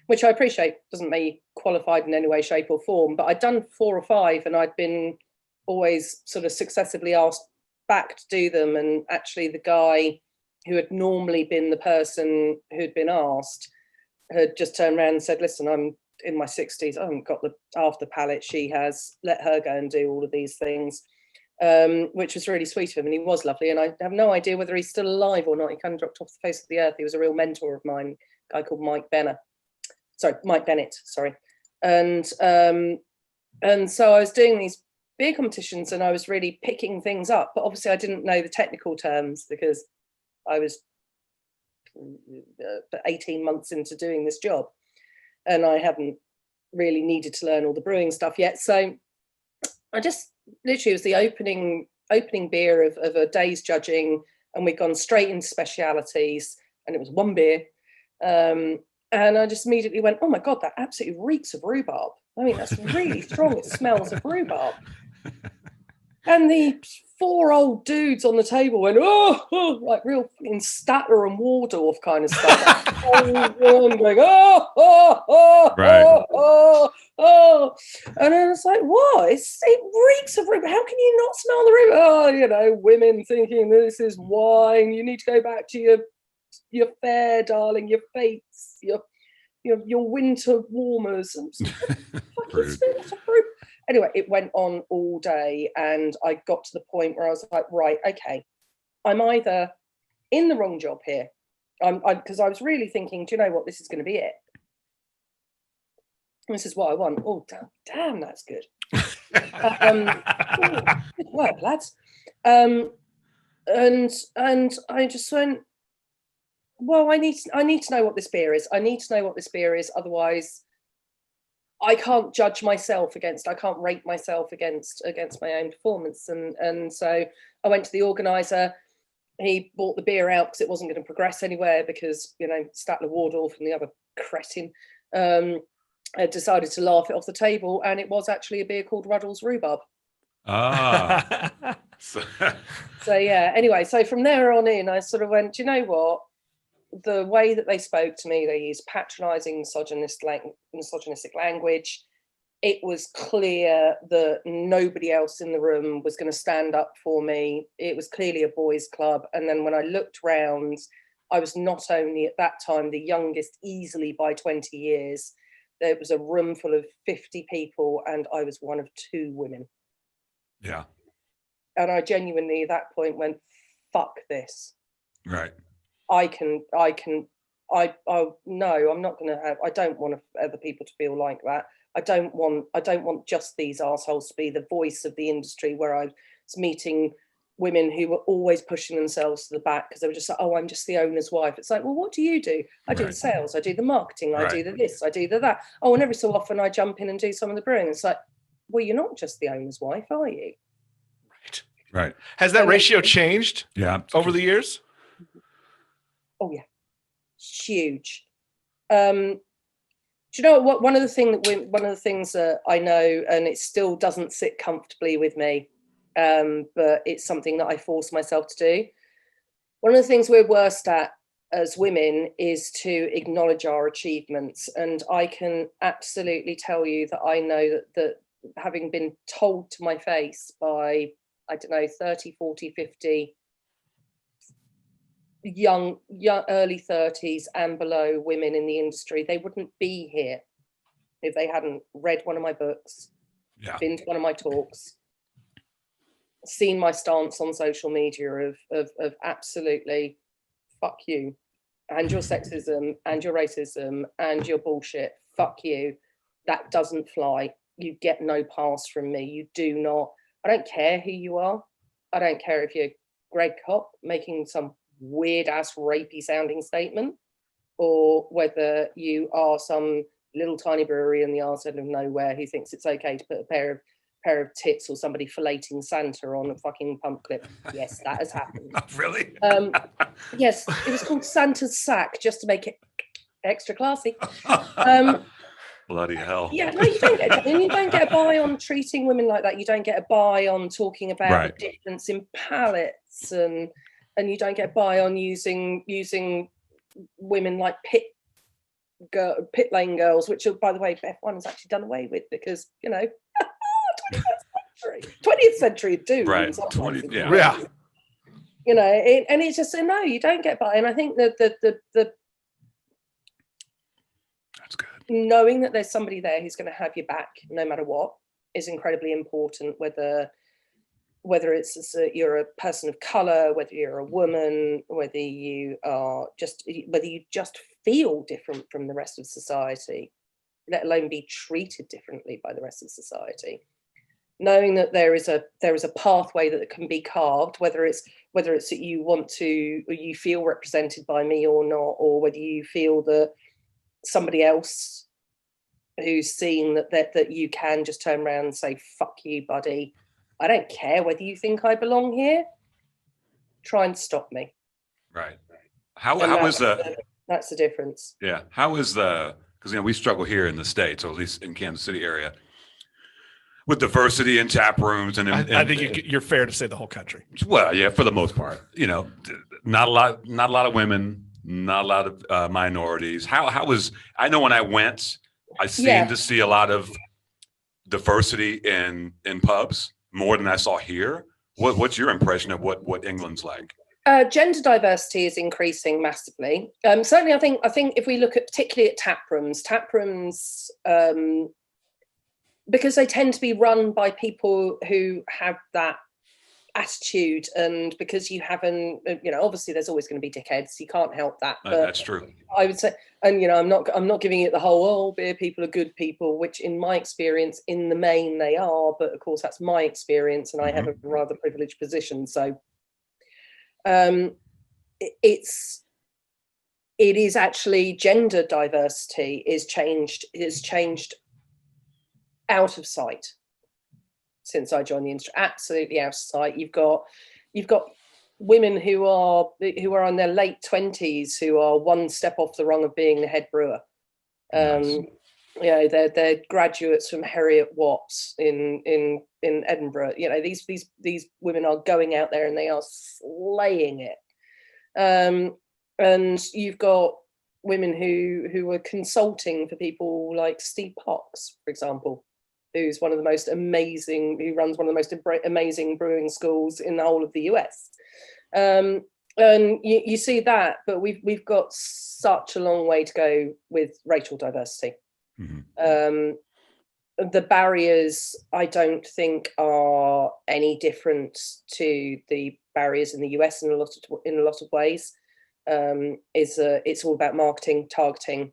which I appreciate doesn't make me qualified in any way, shape or form, but I'd done 4 or 5 and I'd been always sort of successively asked back to do them. And actually the guy who had normally been the person who'd been asked had just turned around and said, listen, I'm in my 60s. I haven't got half the palate she has. Let her go and do all of these things, which was really sweet of him. And he was lovely. And I have no idea whether he's still alive or not. He kind of dropped off the face of the earth. He was a real mentor of mine, a guy called Mike Bennett. And so I was doing these beer competitions and I was really picking things up, but obviously I didn't know the technical terms because I was 18 months into doing this job and I hadn't really needed to learn all the brewing stuff yet. So I just literally, it was the opening beer of a day's judging, and we'd gone straight into specialities, and it was one beer. And I just immediately went, oh my God, that absolutely reeks of rhubarb. I mean, that's really strong. It smells of rhubarb. And the 4 old dudes on the table went, oh, like real fucking Statler and Waldorf kind of stuff. Going, oh. And I was like, what? It reeks of rhubarb. How can you not smell the rhubarb? Oh, women thinking this is wine. You need to go back to your fair, darling, your fates, your winter warmers. Anyway, it went on all day, and I got to the point where I was like, right, okay, I'm either in the wrong job here, because I was really thinking, do you know what, this is going to be it. This is what I want. Oh, damn, that's good. Good work, lads. And I just went, well, I need to know what this beer is. I need to know what this beer is. Otherwise, I can't judge myself I can't rate myself against my own performance. And so I went to the organizer. He bought the beer out because it wasn't going to progress anywhere because, Statler Waldorf and the other cretin had decided to laugh it off the table. And it was actually a beer called Ruddle's Rhubarb. Ah. So yeah, anyway, so from there on in, I sort of went, do you know what? The way that they spoke to me, they used patronizing, misogynistic language. It was clear that nobody else in the room was going to stand up for me. It was clearly a boys' club. And then when I looked round, I was not only at that time the youngest easily by 20 years. There was a room full of 50 people and I was one of 2 women. Yeah. And I genuinely at that point went, fuck this. Right. No, I'm not going to have, I don't want other people to feel like that. I don't want just these assholes to be the voice of the industry, where I was meeting women who were always pushing themselves to the back because they were just like, oh, I'm just the owner's wife. It's like, well, what do you do? I do the sales, I do the marketing, I do the this, I do the that. Oh, and every so often I jump in and do some of the brewing. It's like, well, you're not just the owner's wife, are you? Right. Has that ratio changed? Yeah. Over the years? Oh yeah, huge. Do Do you know what? One of the things that I know, and it still doesn't sit comfortably with me, but it's something that I force myself to do. One of the things we're worst at as women is to acknowledge our achievements. And I can absolutely tell you that I know that having been told to my face by, I don't know, 30, 40, 50 young early 30s and below women in the industry, they wouldn't be here if they hadn't read one of my books, been to one of my talks, seen my stance on social media of absolutely fuck you and your sexism and your racism and your bullshit, fuck you, that doesn't fly. You get no pass from me. You do not. I don't care who you are. I don't care if you're Greg Kopp making some weird ass rapey sounding statement, or whether you are some little tiny brewery in the arse end of nowhere who thinks it's okay to put a pair of tits or somebody filleting Santa on a fucking pump clip. Yes, that has happened. Really? Yes, it was called Santa's sack just to make it extra classy. Bloody hell. Yeah, no, you don't get a buy on treating women like that. You don't get a buy on talking about the difference in palates, and you don't get a buy on using women like pit lane girls, which, by the way, F1 has actually done away with because, 20th century dudes. Right. 20, yeah. And it's just no, you don't get by. And I think that the that's good. Knowing that there's somebody there who's going to have your back no matter what is incredibly important, whether it's you're a person of color, whether you're a woman, whether you just feel different from the rest of society, let alone be treated differently by the rest of society. Knowing that there is a pathway that can be carved, whether it's that you want to, or you feel represented by me or not, or whether you feel that somebody else who's seeing that you can just turn around and say, fuck you, buddy. I don't care whether you think I belong here. Try and stop me. Right. How is that? That's the difference. Yeah. How is because we struggle here in the States, or at least in Kansas City area, with diversity in tap rooms, and I think you're fair to say the whole country. Well, yeah, for the most part, not a lot of women, not a lot of minorities. How was? I know when I went, I seemed to see a lot of diversity in pubs, more than I saw here. What's your impression of what England's like? Gender diversity is increasing massively. Certainly, I think if we look at particularly at tap rooms, because they tend to be run by people who have that attitude, and because you haven't, obviously there's always going to be dickheads. You can't help that. But that's true. I would say, and I'm not giving it the whole beer people are good people, which in my experience, in the main they are. But of course, that's my experience, and I have a rather privileged position. So, it is actually gender diversity is changed out of sight since I joined the industry. Absolutely out of sight. You've got women who are in their late 20s who are one step off the rung of being the head brewer. Nice. They're graduates from Heriot Watts in Edinburgh. These women are going out there and they are slaying it. And you've got women who are consulting for people like Steve Pox, for example, who runs one of the most amazing brewing schools in the whole of the US. And you see that, but we've got such a long way to go with racial diversity. Mm-hmm. The barriers, I don't think, are any different to the barriers in the US in a lot of ways. It's all about marketing, targeting.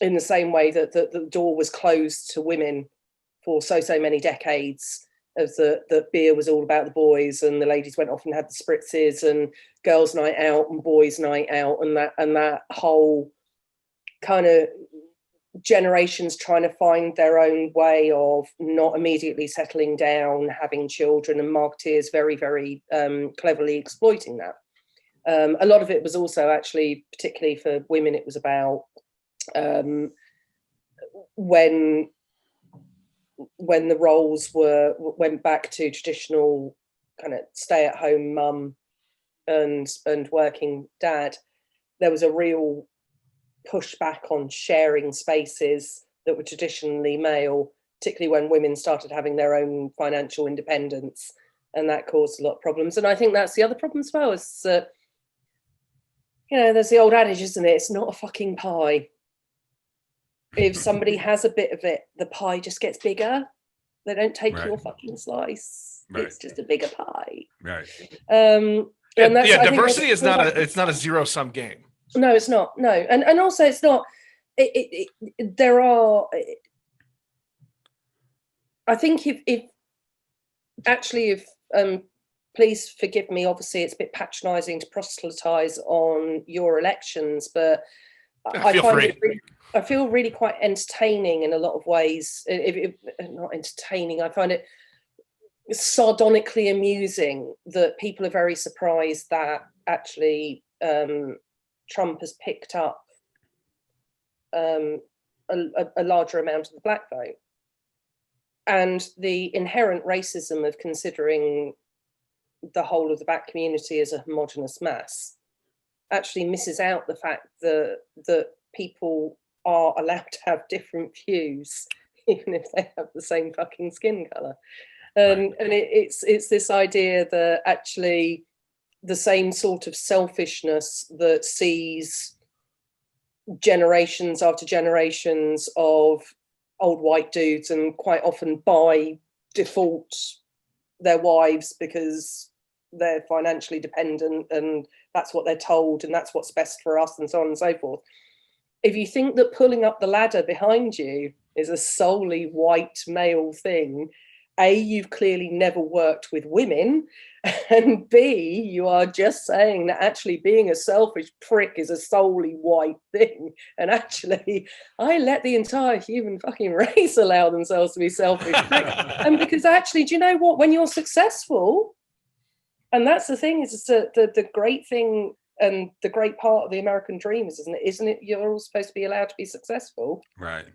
In the same way that the door was closed to women for so many decades, of the beer was all about the boys, and the ladies went off and had the spritzes, and girls' night out and boys' night out, and that whole kind of generations trying to find their own way of not immediately settling down, having children, and marketeers very, very cleverly exploiting that. A lot of it was also actually, particularly for women, it was about when the roles went back to traditional kind of stay-at-home mum and working dad, there was a real pushback on sharing spaces that were traditionally male, particularly when women started having their own financial independence, and that caused a lot of problems. And I think that's the other problem as well, is that, you know, there's the old adage, isn't it? It's not a fucking pie. If somebody has a bit of it, the pie just gets bigger. They don't take your fucking slice. Right. It's just a bigger pie. Right. And that's, diversity is not a zero-sum game. No, it's not. No, and also it's not. There are. I think if please forgive me. Obviously, it's a bit patronising to proselytise on your elections, but I feel really quite entertaining in a lot of ways. If not entertaining, I find it sardonically amusing that people are very surprised that actually Trump has picked up a larger amount of the black vote, and the inherent racism of considering the whole of the black community as a homogenous mass actually misses out the fact that people are allowed to have different views even if they have the same fucking skin color. And it's this idea that actually the same sort of selfishness that sees generations after generations of old white dudes, and quite often by default their wives because they're financially dependent and that's what they're told and that's what's best for us and so on and so forth. If you think that pulling up the ladder behind you is a solely white male thing, A, you've clearly never worked with women, and B, you are just saying that actually being a selfish prick is a solely white thing. And actually, I let the entire human fucking race allow themselves to be selfish pricks. And because actually, do you know what? When you're successful, and that's the thing, is the great thing and the great part of the American dream is, isn't it? You're all supposed to be allowed to be successful. Right.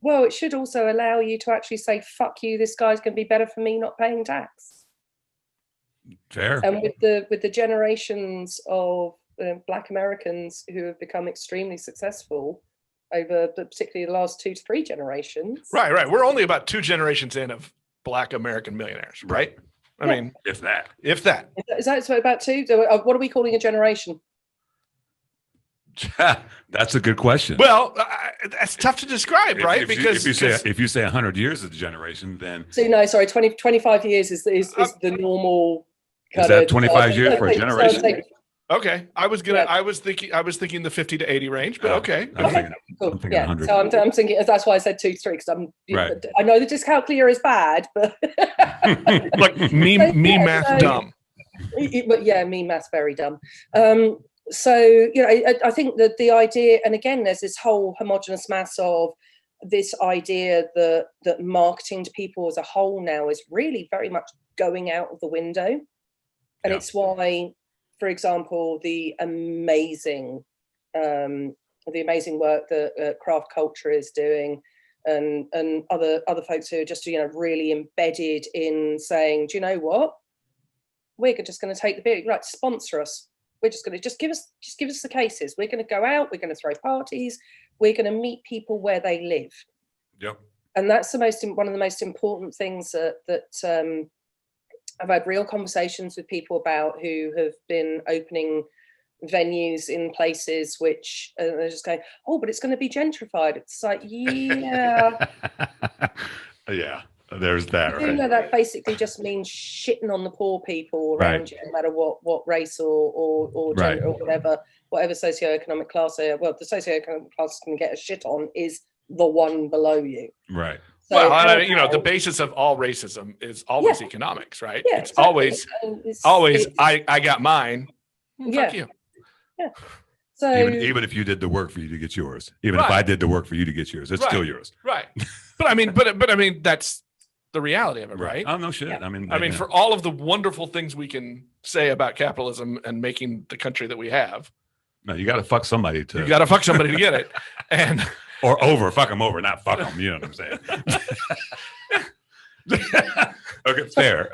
Well, it should also allow you to actually say, fuck you, this guy's going to be better for me not paying tax. Fair. And with the generations of Black Americans who have become extremely successful over particularly the last 2 to 3 generations. Right. We're only about 2 generations in of Black American millionaires, right? I mean, if that. Is that about 2? What are we calling a generation? That's a good question. Well, that's tough to describe, right? Because if you say 100 years is a generation, then 25 years is the normal. Is that 25 years for a generation? Okay, I was thinking the 50 to 80 range, but okay. I'm thinking 100. So I'm thinking that's why I said 2 to 3, because I know the dyscalculia is bad, but like me math dumb. But yeah, me math very dumb. So, you know, I think that the idea, and again, there's this whole homogenous mass of this idea that marketing to people as a whole now is really very much going out of the window. And it's why, for example, the amazing work that Craft Culture is doing, and other folks who are just, you know, really embedded in saying, do you know what? We're just going to take the beer, right? Sponsor us. We're just going to give us the cases. We're going to go out. We're going to throw parties. We're going to meet people where they live. Yep. And that's one of the most important things that I've had real conversations with people about, who have been opening venues in places which they're just going, oh, but it's going to be gentrified. It's like, yeah. Yeah. There's that, right? You know, that basically just means shitting on the poor people around you, no matter what race or gender or whatever socioeconomic class they are. Well, the socioeconomic class can get a shit on is the one below you. Right. So the basis of all racism is always economics, right? Yeah, it's always I got mine. Fuck you. Yeah. So even if you did the work for you to get yours, even if I did the work for you to get yours, it's still yours. Right. But I mean, that's the reality of it, right? Oh, no shit. Yeah. I mean, for all of the wonderful things we can say about capitalism and making the country that we have, no, you got to fuck somebody to. You got to fuck somebody to get it, and Or over, fuck them over, not fuck them. You know what I'm saying? Okay, fair.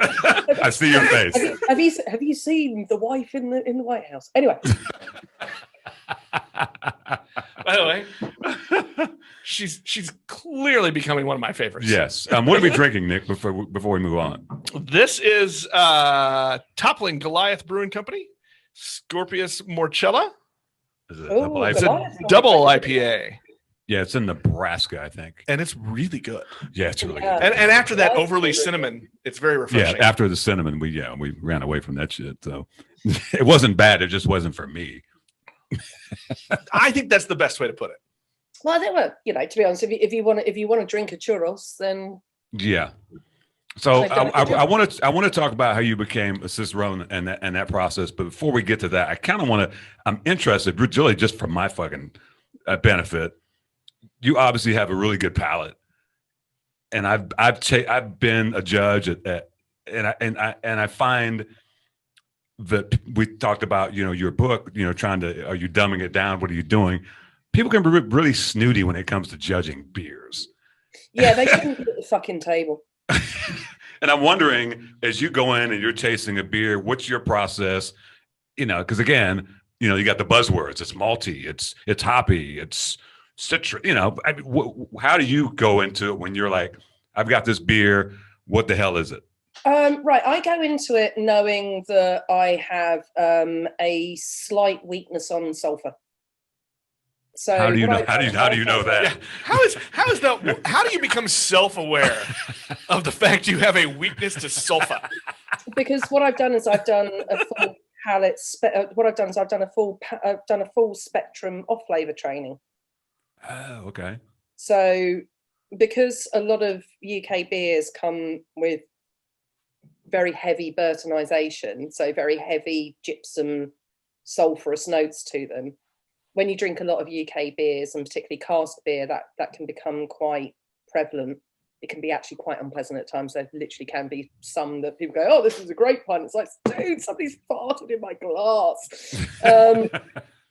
I see your face. Have you seen the wife in the White House? Anyway. By the way, she's clearly becoming one of my favorites. Yes. What are we drinking, Nick? Before we move on, This is Toppling Goliath Brewing Company, Scorpius Morchella. is it Oh, double It's IPA? a double IPA, Yeah, it's in Nebraska, I think. and it's really good. Yeah, it's really Yeah. good. And after that overly cinnamon, it's very refreshing. Yeah, after the cinnamon, we ran away from that shit. So it wasn't bad. It just wasn't for me. I think that's the best way to put it. Well, I think, to be honest, if you want to drink a churros, then Yeah. So They've done a good I want to talk about how you became a cicerone and that process. But before we get to that, I kind of want to. I'm interested, really, just for my fucking benefit. You obviously have a really good palate, and I've been a judge and I find that we talked about your book, are you dumbing it down? What are you doing? People can be really snooty when it comes to judging beers. yeah, they shouldn't be at the fucking table. And I'm wondering, as you go in and you're tasting a beer, what's your process? Because again, you got the buzzwords. It's malty, it's hoppy, it's citrus. How do you go into it when you're like, I've got this beer. What the hell is it? Right, I go into it knowing that I have a slight weakness on sulfur. So How do you know? what I- How do you know that? Yeah. How is that? How do you become self-aware of the fact you have a weakness to sulfur? Because what I've done is I've done a full palette. What I've done is I've done a full spectrum of flavor training. Oh, okay. So because a lot of UK beers come with very heavy Burtonization, so very heavy gypsum, sulfurous notes to them. When you drink a lot of UK beers, and particularly cask beer, that can become quite prevalent. It can be actually quite unpleasant at times. There literally can be some that people go, "Oh, this is a great pint." It's like, dude, somebody's farted in my glass.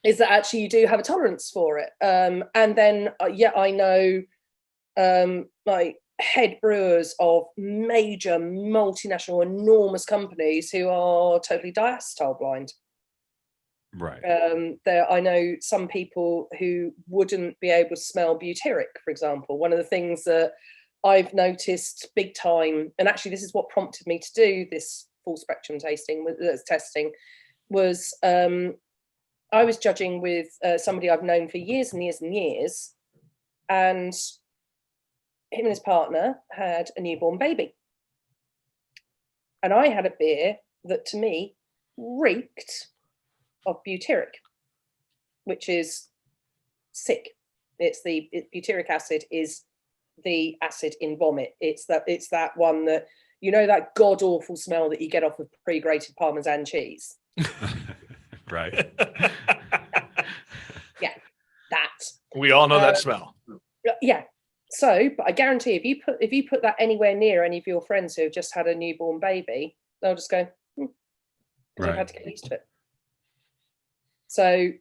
Is that actually you do have a tolerance for it? And then, I know like head brewers of major multinational, enormous companies who are totally diacetyl blind. Right. I know some people who wouldn't be able to smell butyric, for example. One of the things that I've noticed big time, and actually this is what prompted me to do this full spectrum testing was I was judging with somebody I've known for years and years and years, and him and his partner had a newborn baby. And I had a beer that to me reeked of butyric, which is sick. Butyric acid is the acid in vomit. It's that one that, that god awful smell that you get off of pre-grated Parmesan cheese. Right. Yeah, that. We all know that smell. Yeah. So, but I guarantee if you put that anywhere near any of your friends who have just had a newborn baby, they'll just go, They've had to get used to it. So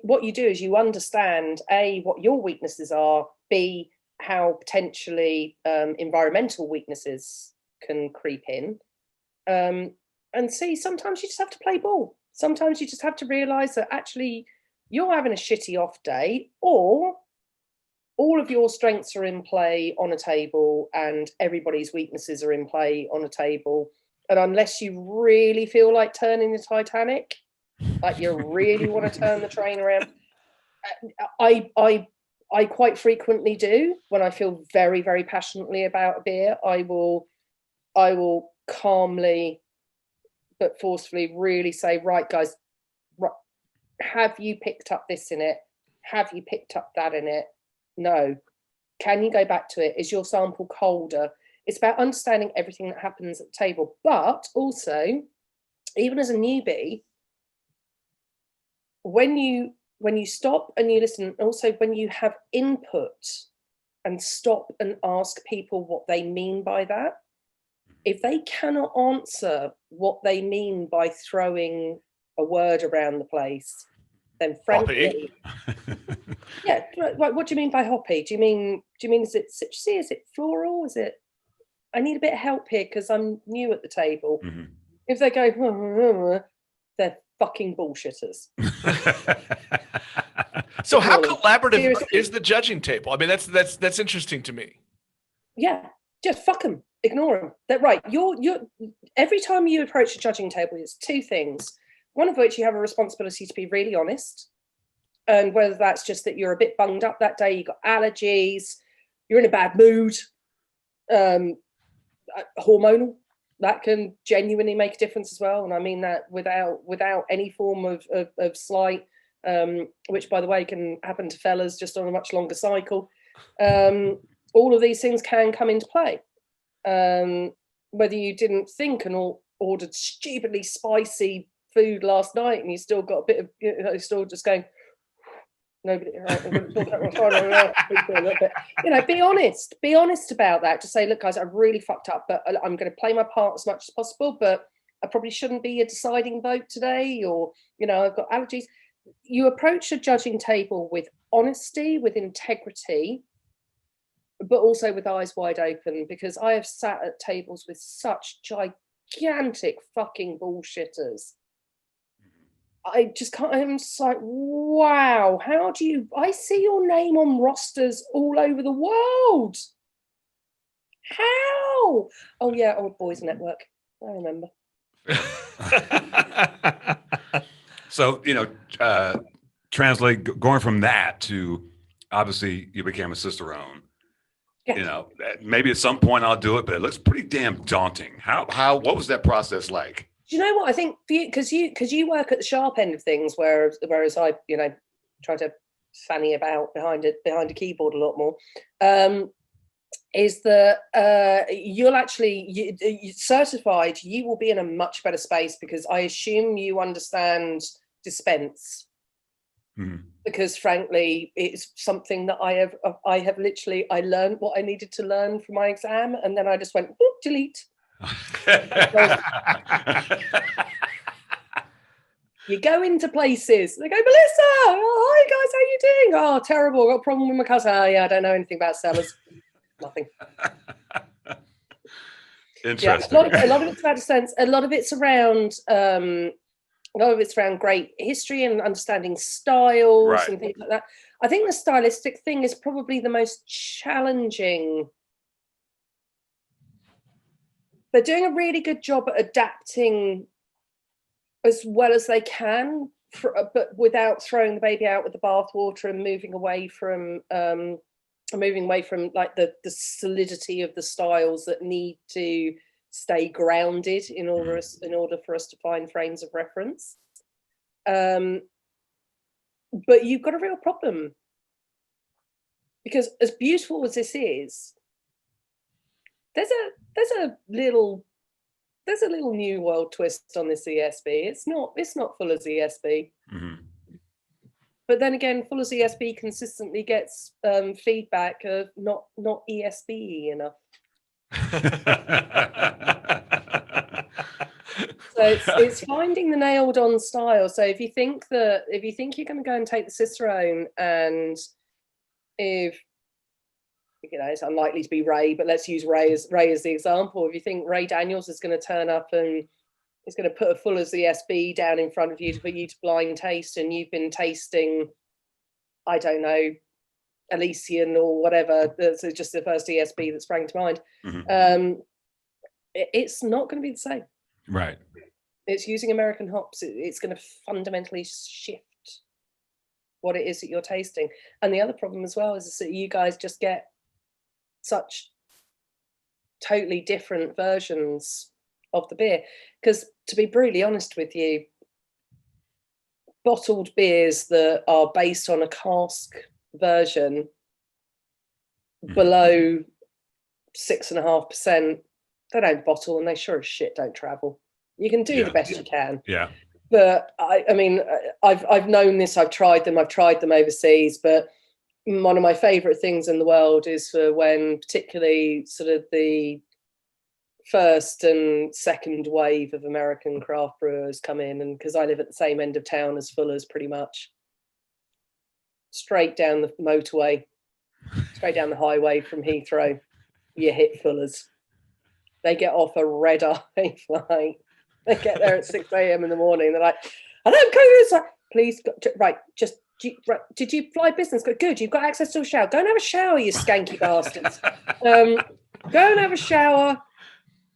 what you do is you understand A, what your weaknesses are, B, how potentially environmental weaknesses can creep in, and C, sometimes you just have to play ball. Sometimes you just have to realise that actually you're having a shitty off day, or all of your strengths are in play on a table and everybody's weaknesses are in play on a table. And unless you really feel like turning the Titanic, like you really want to turn the train around, I quite frequently do. When I feel very, very passionately about a beer, I will calmly but forcefully really say, right, guys, have you picked up this in it? Have you picked up that in it? No. Can you go back to it? Is your sample colder? It's about understanding everything that happens at the table. But also, even as a newbie, when you stop and you listen, also when you have input and stop and ask people what they mean by that, if they cannot answer what they mean by throwing a word around the place, then frankly, yeah, What do you mean by hoppy? Do you mean is it citrusy? Is it floral? Is it? I need a bit of help here because I'm new at the table. Mm-hmm. If they go, they're fucking bullshitters. So how Really? collaborative Seriously? is the judging table? I mean, that's interesting to me. Yeah, just fuck them, ignore them. They're right. You're every time you approach a judging table, it's two things. One of which you have a responsibility to be really honest, and whether that's just that you're a bit bunged up that day, you got allergies, you're in a bad mood, hormonal. That can genuinely make a difference as well, and I mean that without any form of slight, which by the way can happen to fellas just on a much longer cycle. All of these things can come into play. Whether you didn't think and ordered stupidly spicy food last night and you still got a bit of, still just going, nobody, right, be honest about that. Just say, look, guys, I really fucked up, but I'm going to play my part as much as possible, but I probably shouldn't be a deciding vote today, or, I've got allergies. You approach a judging table with honesty, with integrity, but also with eyes wide open, because I have sat at tables with such gigantic fucking bullshitters. I just can't, I'm just like, wow, I see your name on rosters all over the world. How? Oh yeah, Old Boys Network. I remember. So, going from that to, obviously you became a cicerone. Yeah. Maybe at some point I'll do it, but it looks pretty damn daunting. What was that process like? Do you know what I think? For you, because you work at the sharp end of things, whereas I, try to fanny about behind a keyboard a lot more. Is that you'll actually you certified? You will be in a much better space because I assume you understand dispense. Mm-hmm. Because frankly, it's something that I have literally learned what I needed to learn for my exam, and then I just went delete. You go into places, they go, Melissa, oh, hi guys, how you doing? Oh, terrible, got a problem with my cousin. Oh yeah, I don't know anything about sellers. Nothing. Interesting. Yeah, a lot of it's about sense. A lot of it's around great history and understanding styles, right, and things like that. I think the stylistic thing is probably the most challenging. They're doing a really good job at adapting as well as they can, but without throwing the baby out with the bathwater and moving away from like the solidity of the styles that need to stay grounded in order for us to find frames of reference. But you've got a real problem, because as beautiful as this is, there's a little new world twist on this ESB. It's not full as ESB. Mm-hmm. But then again, full as ESB consistently gets feedback of not ESB enough. So it's finding the nailed on style. So if you think you're going to go and take the Cicerone, and if it's unlikely to be Ray, but let's use Ray as the example. If you think Ray Daniels is going to turn up and is going to put a full as ESB down in front of you for you to blind taste, and you've been tasting, I don't know, Elysian or whatever, that's just the first ESB that sprang to mind. Mm-hmm. It's not going to be the same. Right. It's using American hops. It's going to fundamentally shift what it is that you're tasting. And the other problem as well is that you guys just get such totally different versions of the beer. Because to be brutally honest with you, bottled beers that are based on a cask version below 6.5%, they don't bottle, and they sure as shit don't travel. You can do the best you can. Yeah. But I mean, I've known this. I've tried them overseas. But one of my favourite things in the world is for when, particularly sort of the first and second wave of American craft brewers come in, and because I live at the same end of town as Fuller's pretty much, straight down the motorway, straight down the highway from Heathrow. You hit Fuller's. They get off a red-eye flight. They get there at 6 a.m. in the morning. They're like, I don't go like, please, right, just, did you fly business? Good, you've got access to a shower. Go and have a shower, you skanky bastards. Go and have a shower.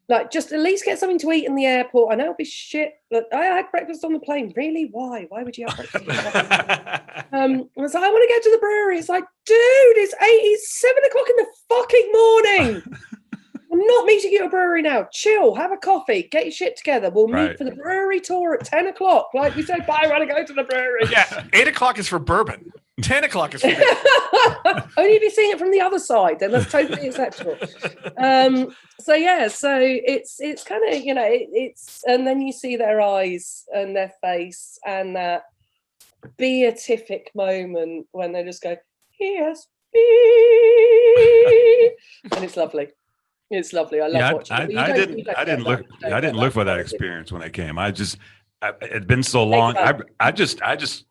Like, just at least get something to eat in the airport. I know it'll be shit, but I had breakfast on the plane. Really? Why? Why would you have breakfast on the plane? I was like, I want to go to the brewery. It's like, dude, it's 7 o'clock in the fucking morning. I'm not meeting you at a brewery now. Chill, have a coffee, get your shit together. We'll meet for the brewery tour at 10 o'clock. Like we said, bye, I want to go to the brewery. Yeah, 8 o'clock is for bourbon. 10 o'clock is for beer. Only if you're seeing it from the other side, then that's totally acceptable. So it's kind of, it's, and then you see their eyes and their face and that beatific moment when they just go, yes, and it's lovely. It's lovely. I love watching it. I didn't look for that experience when I came. It'd been so long. I just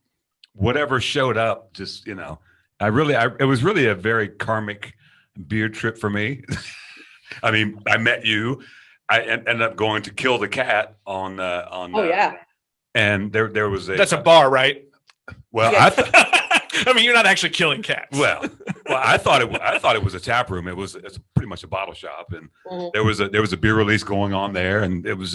whatever showed up, just, it was really a very karmic beer trip for me. I mean, I met you. I ended up going to Kill the Cat on. And there was that's a bar, right? Well, yeah. I mean, you're not actually killing cats. Well, I thought it was a tap room. It's pretty much a bottle shop, and there was a beer release going on there, and it was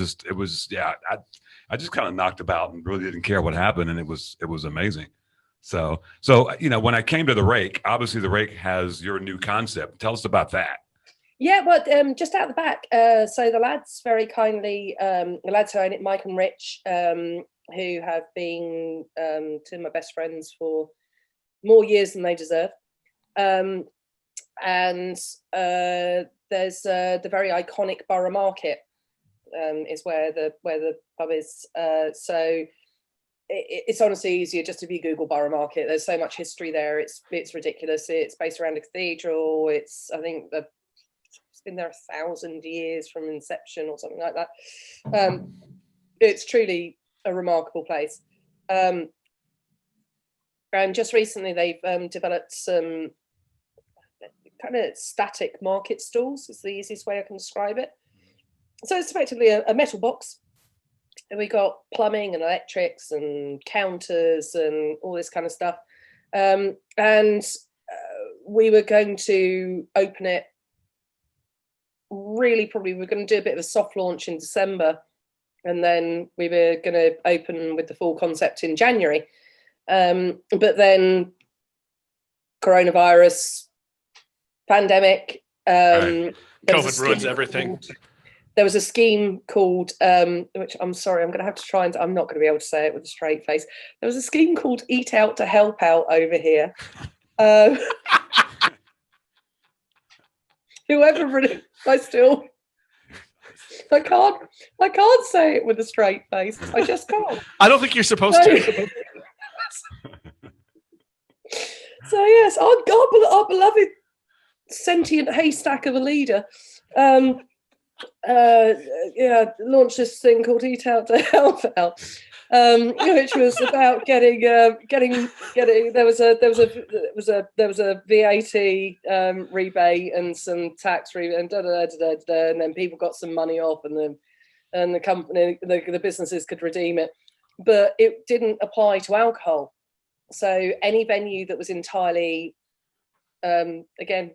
I just kind of knocked about and really didn't care what happened, and it was amazing. So when I came to the Rake, obviously the Rake has your new concept. Tell us about that. Yeah, but just out the back. So the lads very kindly, the lads who own it, Mike and Rich, who have been two of my best friends for more years than they deserve. And there's the very iconic Borough Market is where the pub is. So it's honestly easier just if you Google Borough Market. There's so much history there. It's ridiculous. It's based around a cathedral. It's been there 1,000 years from inception or something like that. It's truly a remarkable place. And just recently they've developed some kind of static market stalls. Is the easiest way I can describe it. So it's effectively a metal box. And we got plumbing and electrics and counters and all this kind of stuff. And we were going to open it we're going to do a bit of a soft launch in December. And then we were going to open with the full concept in January. But then coronavirus, pandemic. COVID ruins everything. There was a scheme called, which I'm sorry, I'm going to have to try and, I'm not going to be able to say it with a straight face. There was a scheme called Eat Out to Help Out over here. Whoever, I can't say it with a straight face. I just can't. I don't think you're supposed to. So yes, our beloved sentient haystack of a leader, launched this thing called Eat Out to Help Out, which was about getting. There was a VAT rebate and some tax rebate, and then people got some money off, and the company, the businesses could redeem it, but it didn't apply to alcohol. So any venue that was entirely, again,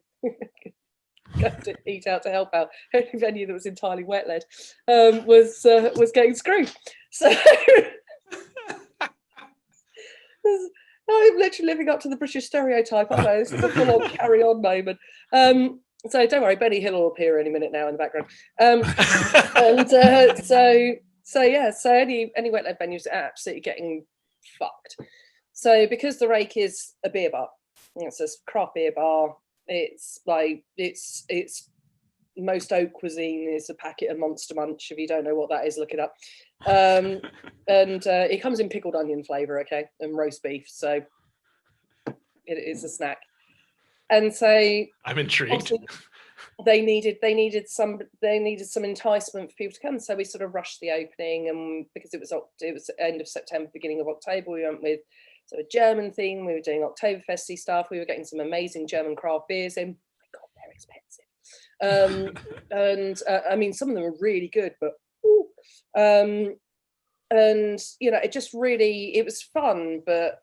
to Eat Out to Help Out, any venue that was entirely wet led was getting screwed. So I'm literally living up to the British stereotype, aren't I? This is a full-on carry-on moment. So don't worry, Benny Hill will appear any minute now in the background. So any wet led venues are absolutely getting fucked. So because the Rake is a beer bar, it's a craft beer bar. It's like it's most oak cuisine is a packet of Monster Munch. If you don't know what that is, look it up. And it comes in pickled onion flavour, okay, and roast beef. So it is a snack. And so I'm intrigued. They needed some enticement for people to come. So we sort of rushed the opening, and because it was end of September, beginning of October, we went with So a German theme, we were doing Oktoberfesty stuff. We were getting some amazing German craft beers in. Oh my God, they're expensive. And I mean, some of them are really good, but and you know, it just really, it was fun, but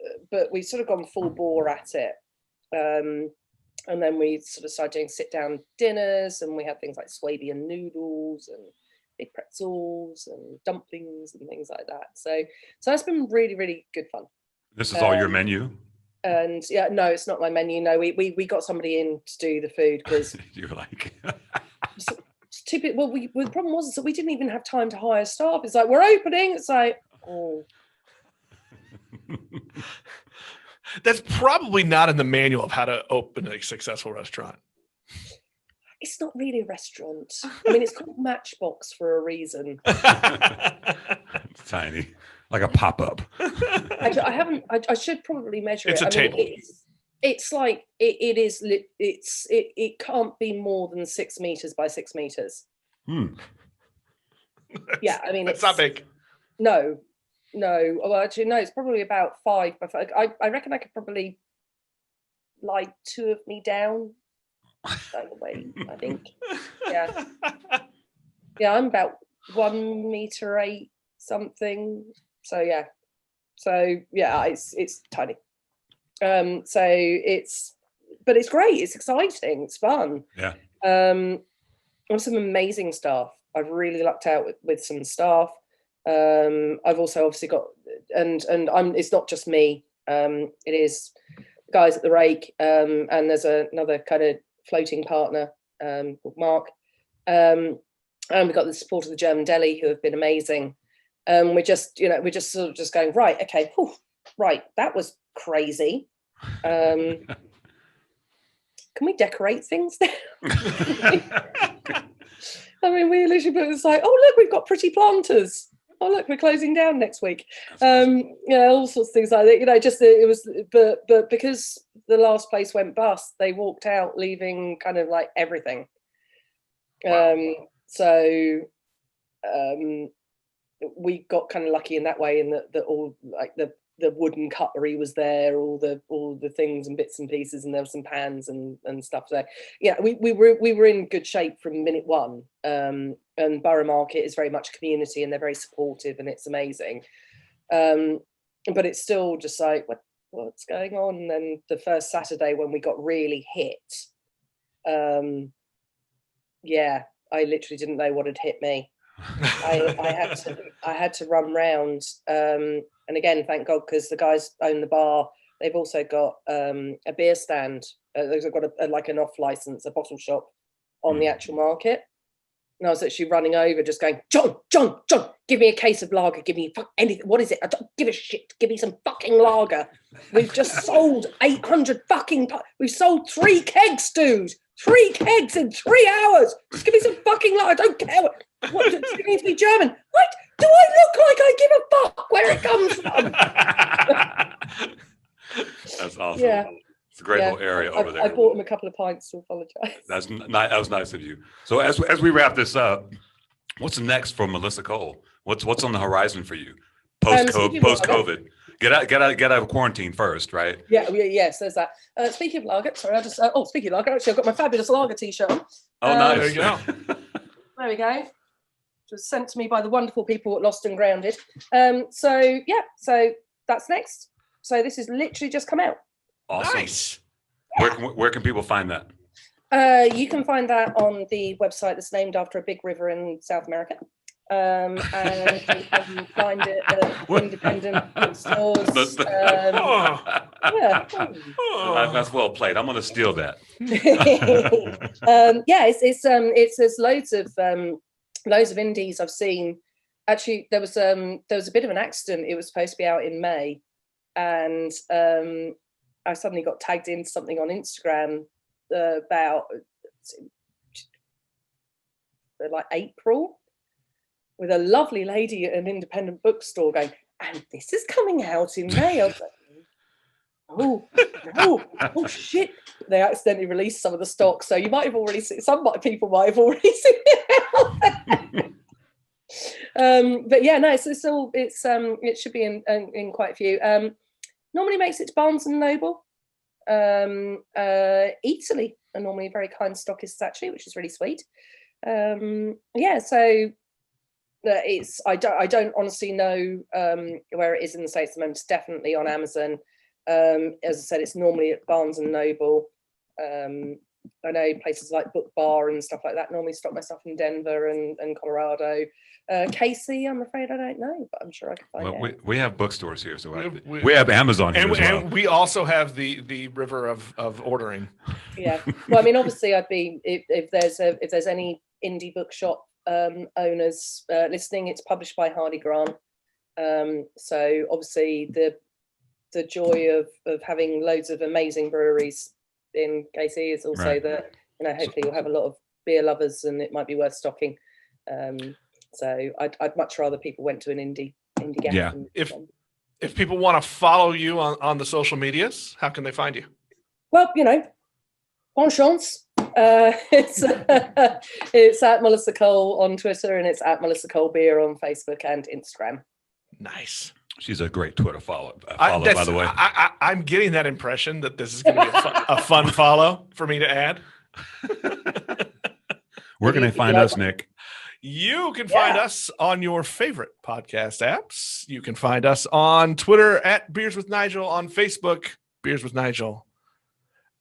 we sort of gone full bore at it. And then we sort of started doing sit down dinners, and we had things like Swabian noodles and big pretzels and dumplings and things like that. So that's been really, really good fun. This is all your menu? And yeah, no, it's not my menu. No, we got somebody in to do the food because You're like, well, the problem was that we didn't even have time to hire staff. It's like, we're opening. It's like, oh. That's probably not in the manual of how to open a successful restaurant. It's not really a restaurant. I mean, it's called Matchbox for a reason. it's tiny, like a pop-up. I should probably measure it. It's a table. It's like it can't be more than 6 meters by 6 meters. Yeah, I mean, it's not big. No. Well, actually, no. It's probably about 5 by 5. I reckon I could probably lie 2 of me down. By the way, I think. Yeah. Yeah, I'm about 1 meter 8 something. So yeah. It's tiny. But it's great. It's exciting. It's fun. Yeah. Some amazing staff. I've really lucked out with some staff. I've also obviously got, and it's not just me. It is guys at the Rake, and there's another kind of floating partner called Mark. And we've got the support of the German Deli, who have been amazing. We're just sort of just going, right, okay, right, that was crazy. Can we decorate things now? I mean, we literally put it's like, oh look, we've got pretty planters. Oh look, we're closing down next week. All sorts of things like that. It was, but because the last place went bust, they walked out leaving kind of like everything. Wow. We got kind of lucky in that way, in that all like the wooden cutlery was there, all the things and bits and pieces, and there were some pans and stuff there. Yeah, we were in good shape from minute one. And Borough Market is very much a community, and they're very supportive, and it's amazing. But it's still just like, what's going on? And then the first Saturday when we got really hit, I literally didn't know what had hit me. I had to run round, and again, thank God, because the guys own the bar. They've also got a beer stand. They've got like an off license, a bottle shop on the actual market. And I was actually running over, just going, John, give me a case of lager. Give me anything. What is it? I don't give a shit. Give me some fucking lager. We've just sold 800 fucking. We've sold 3 kegs, dude. 3 kegs in 3 hours. Just give me some fucking lager. I don't care what does it need to be German? What do I look like? I give a fuck where it comes from. That's awesome. Yeah. It's a great little area over there. I bought him a couple of pints to apologise. That was nice of you. So as we wrap this up, what's next for Melissa Cole? What's on the horizon for you post COVID? Get out of quarantine first, right? Yes, there's that. Speaking of lager, sorry, speaking of lager, actually, I've got my fabulous lager t-shirt on. Oh, nice. There you go. There we go. It was sent to me by the wonderful people at Lost and Grounded. So that's next. So this is literally just come out. Awesome. Nice. Where can people find that? You can find that on the website that's named after a big river in South America. And you can find it at independent bookstores. That's well played. I'm going to steal that. There's loads of indies I've seen. Actually, there was a bit of an accident. It was supposed to be out in May, and I suddenly got tagged into something on Instagram about like April, with a lovely lady at an independent bookstore going, and this is coming out in May. I was like, oh shit. They accidentally released some of the stock, so you might have already seen, people might have already seen it. But yeah, no, it should be in quite a few. Normally makes it to Barnes and Noble. Italy are normally very kind stockists, actually, which is really sweet. So I don't honestly know where it is in the States at the moment. It's definitely on Amazon. As I said, it's normally at Barnes and Noble. I know places like Book Bar and stuff like that normally stock my stuff in Denver and Colorado. KC, I'm afraid I don't know, but I'm sure I can find it. We have bookstores here, so we have Amazon here as well. And we also have the river of ordering. Yeah, well, I mean, obviously, I'd be if there's any indie bookshop owners listening, it's published by Hardy Grant. So obviously, the joy of having loads of amazing breweries in KC is also that hopefully you'll have a lot of beer lovers, and it might be worth stocking. So I'd much rather people went to an indie gap. Yeah. If people want to follow you on the social medias, how can they find you? Well, bon chance. It's at Melissa Cole on Twitter, and it's at Melissa Cole Beer on Facebook and Instagram. Nice. She's a great Twitter follow by the way. I'm getting that impression that this is going to be a fun follow for me to add. Where can they find us, Nick? You can find us on your favorite podcast apps. You can find us on Twitter at Beers with Nigel, on Facebook, Beers with Nigel.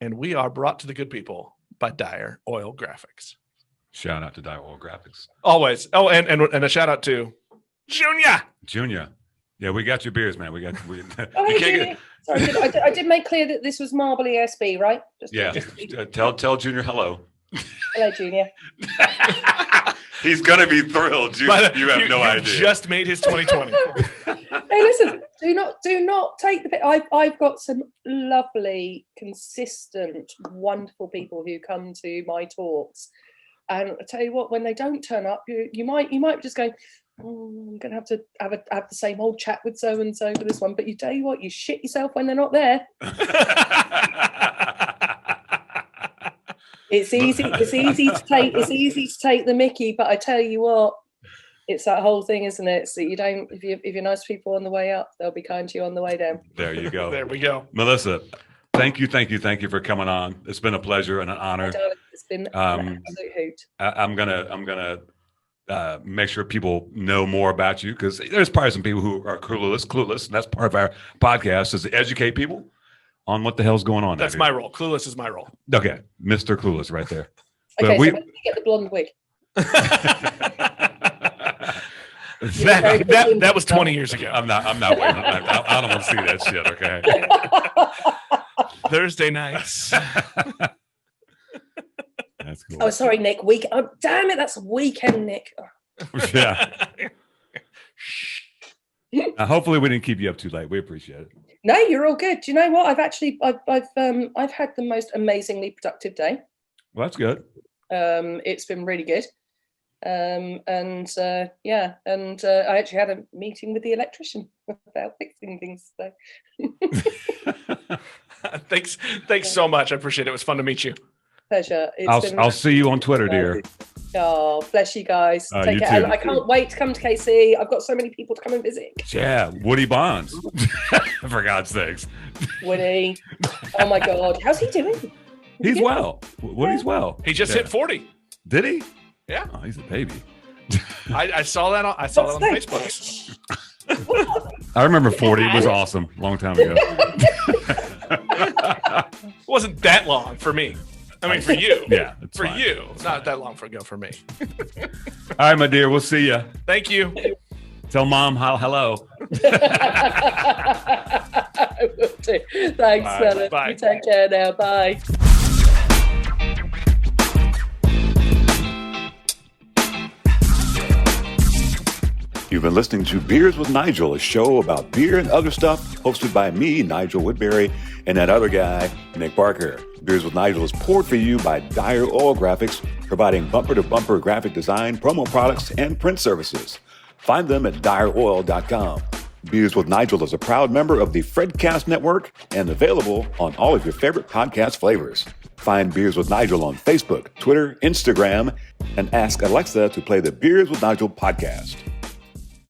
And we are brought to the good people by Dire Oil Graphics. Shout out to Dire Oil Graphics. Always. Oh, and a shout out to Junior. Yeah, we got your beers, man. Sorry, I did make clear that this was Marble ESB, right? Tell Junior hello. Hello, Junior. He's gonna be thrilled. You have no idea. Just made his 2020. Hey, listen. Do not take the bit. I've got some lovely, consistent, wonderful people who come to my talks, and I tell you what, when they don't turn up, you might just go, I'm gonna have to have the same old chat with so and so for this one. But you tell you what, you shit yourself when they're not there. It's easy to take the mickey, but I tell you what, it's that whole thing, isn't it? So you don't, if you're nice to people on the way up, they'll be kind to you on the way down. There you go. There we go. Melissa, thank you for coming on. It's been a pleasure and an honor. It's been an absolute hoot. I'm gonna make sure people know more about you, because there's probably some people who are clueless, and that's part of our podcast, is to educate people on what the hell's going on. That's my role. Clueless is my role. Okay, Mr. Clueless, right there. Okay, so when did you get the blonde wig? that was 20 years ago. I'm not waiting. I don't want to see that shit. Okay. Thursday nights. That's cool. Oh, sorry, Nick. Oh, damn it, that's weekend, Nick. Yeah. Hopefully, we didn't keep you up too late. We appreciate it. No, you're all good. Do you know what? I've had the most amazingly productive day. Well, that's good. It's been really good. I actually had a meeting with the electrician about fixing things. So. Thanks so much. I appreciate it. It was fun to meet you. Pleasure. I'll see you on Twitter, dear. Oh, bless you guys. Take care. Too. I can't wait to come to KC. I've got so many people to come and visit. Yeah, Woody Bonds. For God's sakes. Woody. Oh my God. How's he doing? He's well. Woody's well. He just hit 40. Did he? Yeah. Oh, he's a baby. I saw that on Facebook. I remember 40. It was awesome. Long time ago. It wasn't that long for me. I mean, for you. Yeah. For fine. You. It's not that long ago for me. All right, my dear. We'll see you. Thank you. Tell Mom hello. I will do. Thanks, fella. Bye. You take care now. Bye. You've been listening to Beers with Nigel, a show about beer and other stuff, hosted by me, Nigel Woodbury, and that other guy, Nick Barker. Beers with Nigel is poured for you by Dire Oil Graphics, providing bumper-to-bumper graphic design, promo products, and print services. Find them at direoil.com. Beers with Nigel is a proud member of the Fredcast Network and available on all of your favorite podcast flavors. Find Beers with Nigel on Facebook, Twitter, Instagram, and ask Alexa to play the Beers with Nigel podcast.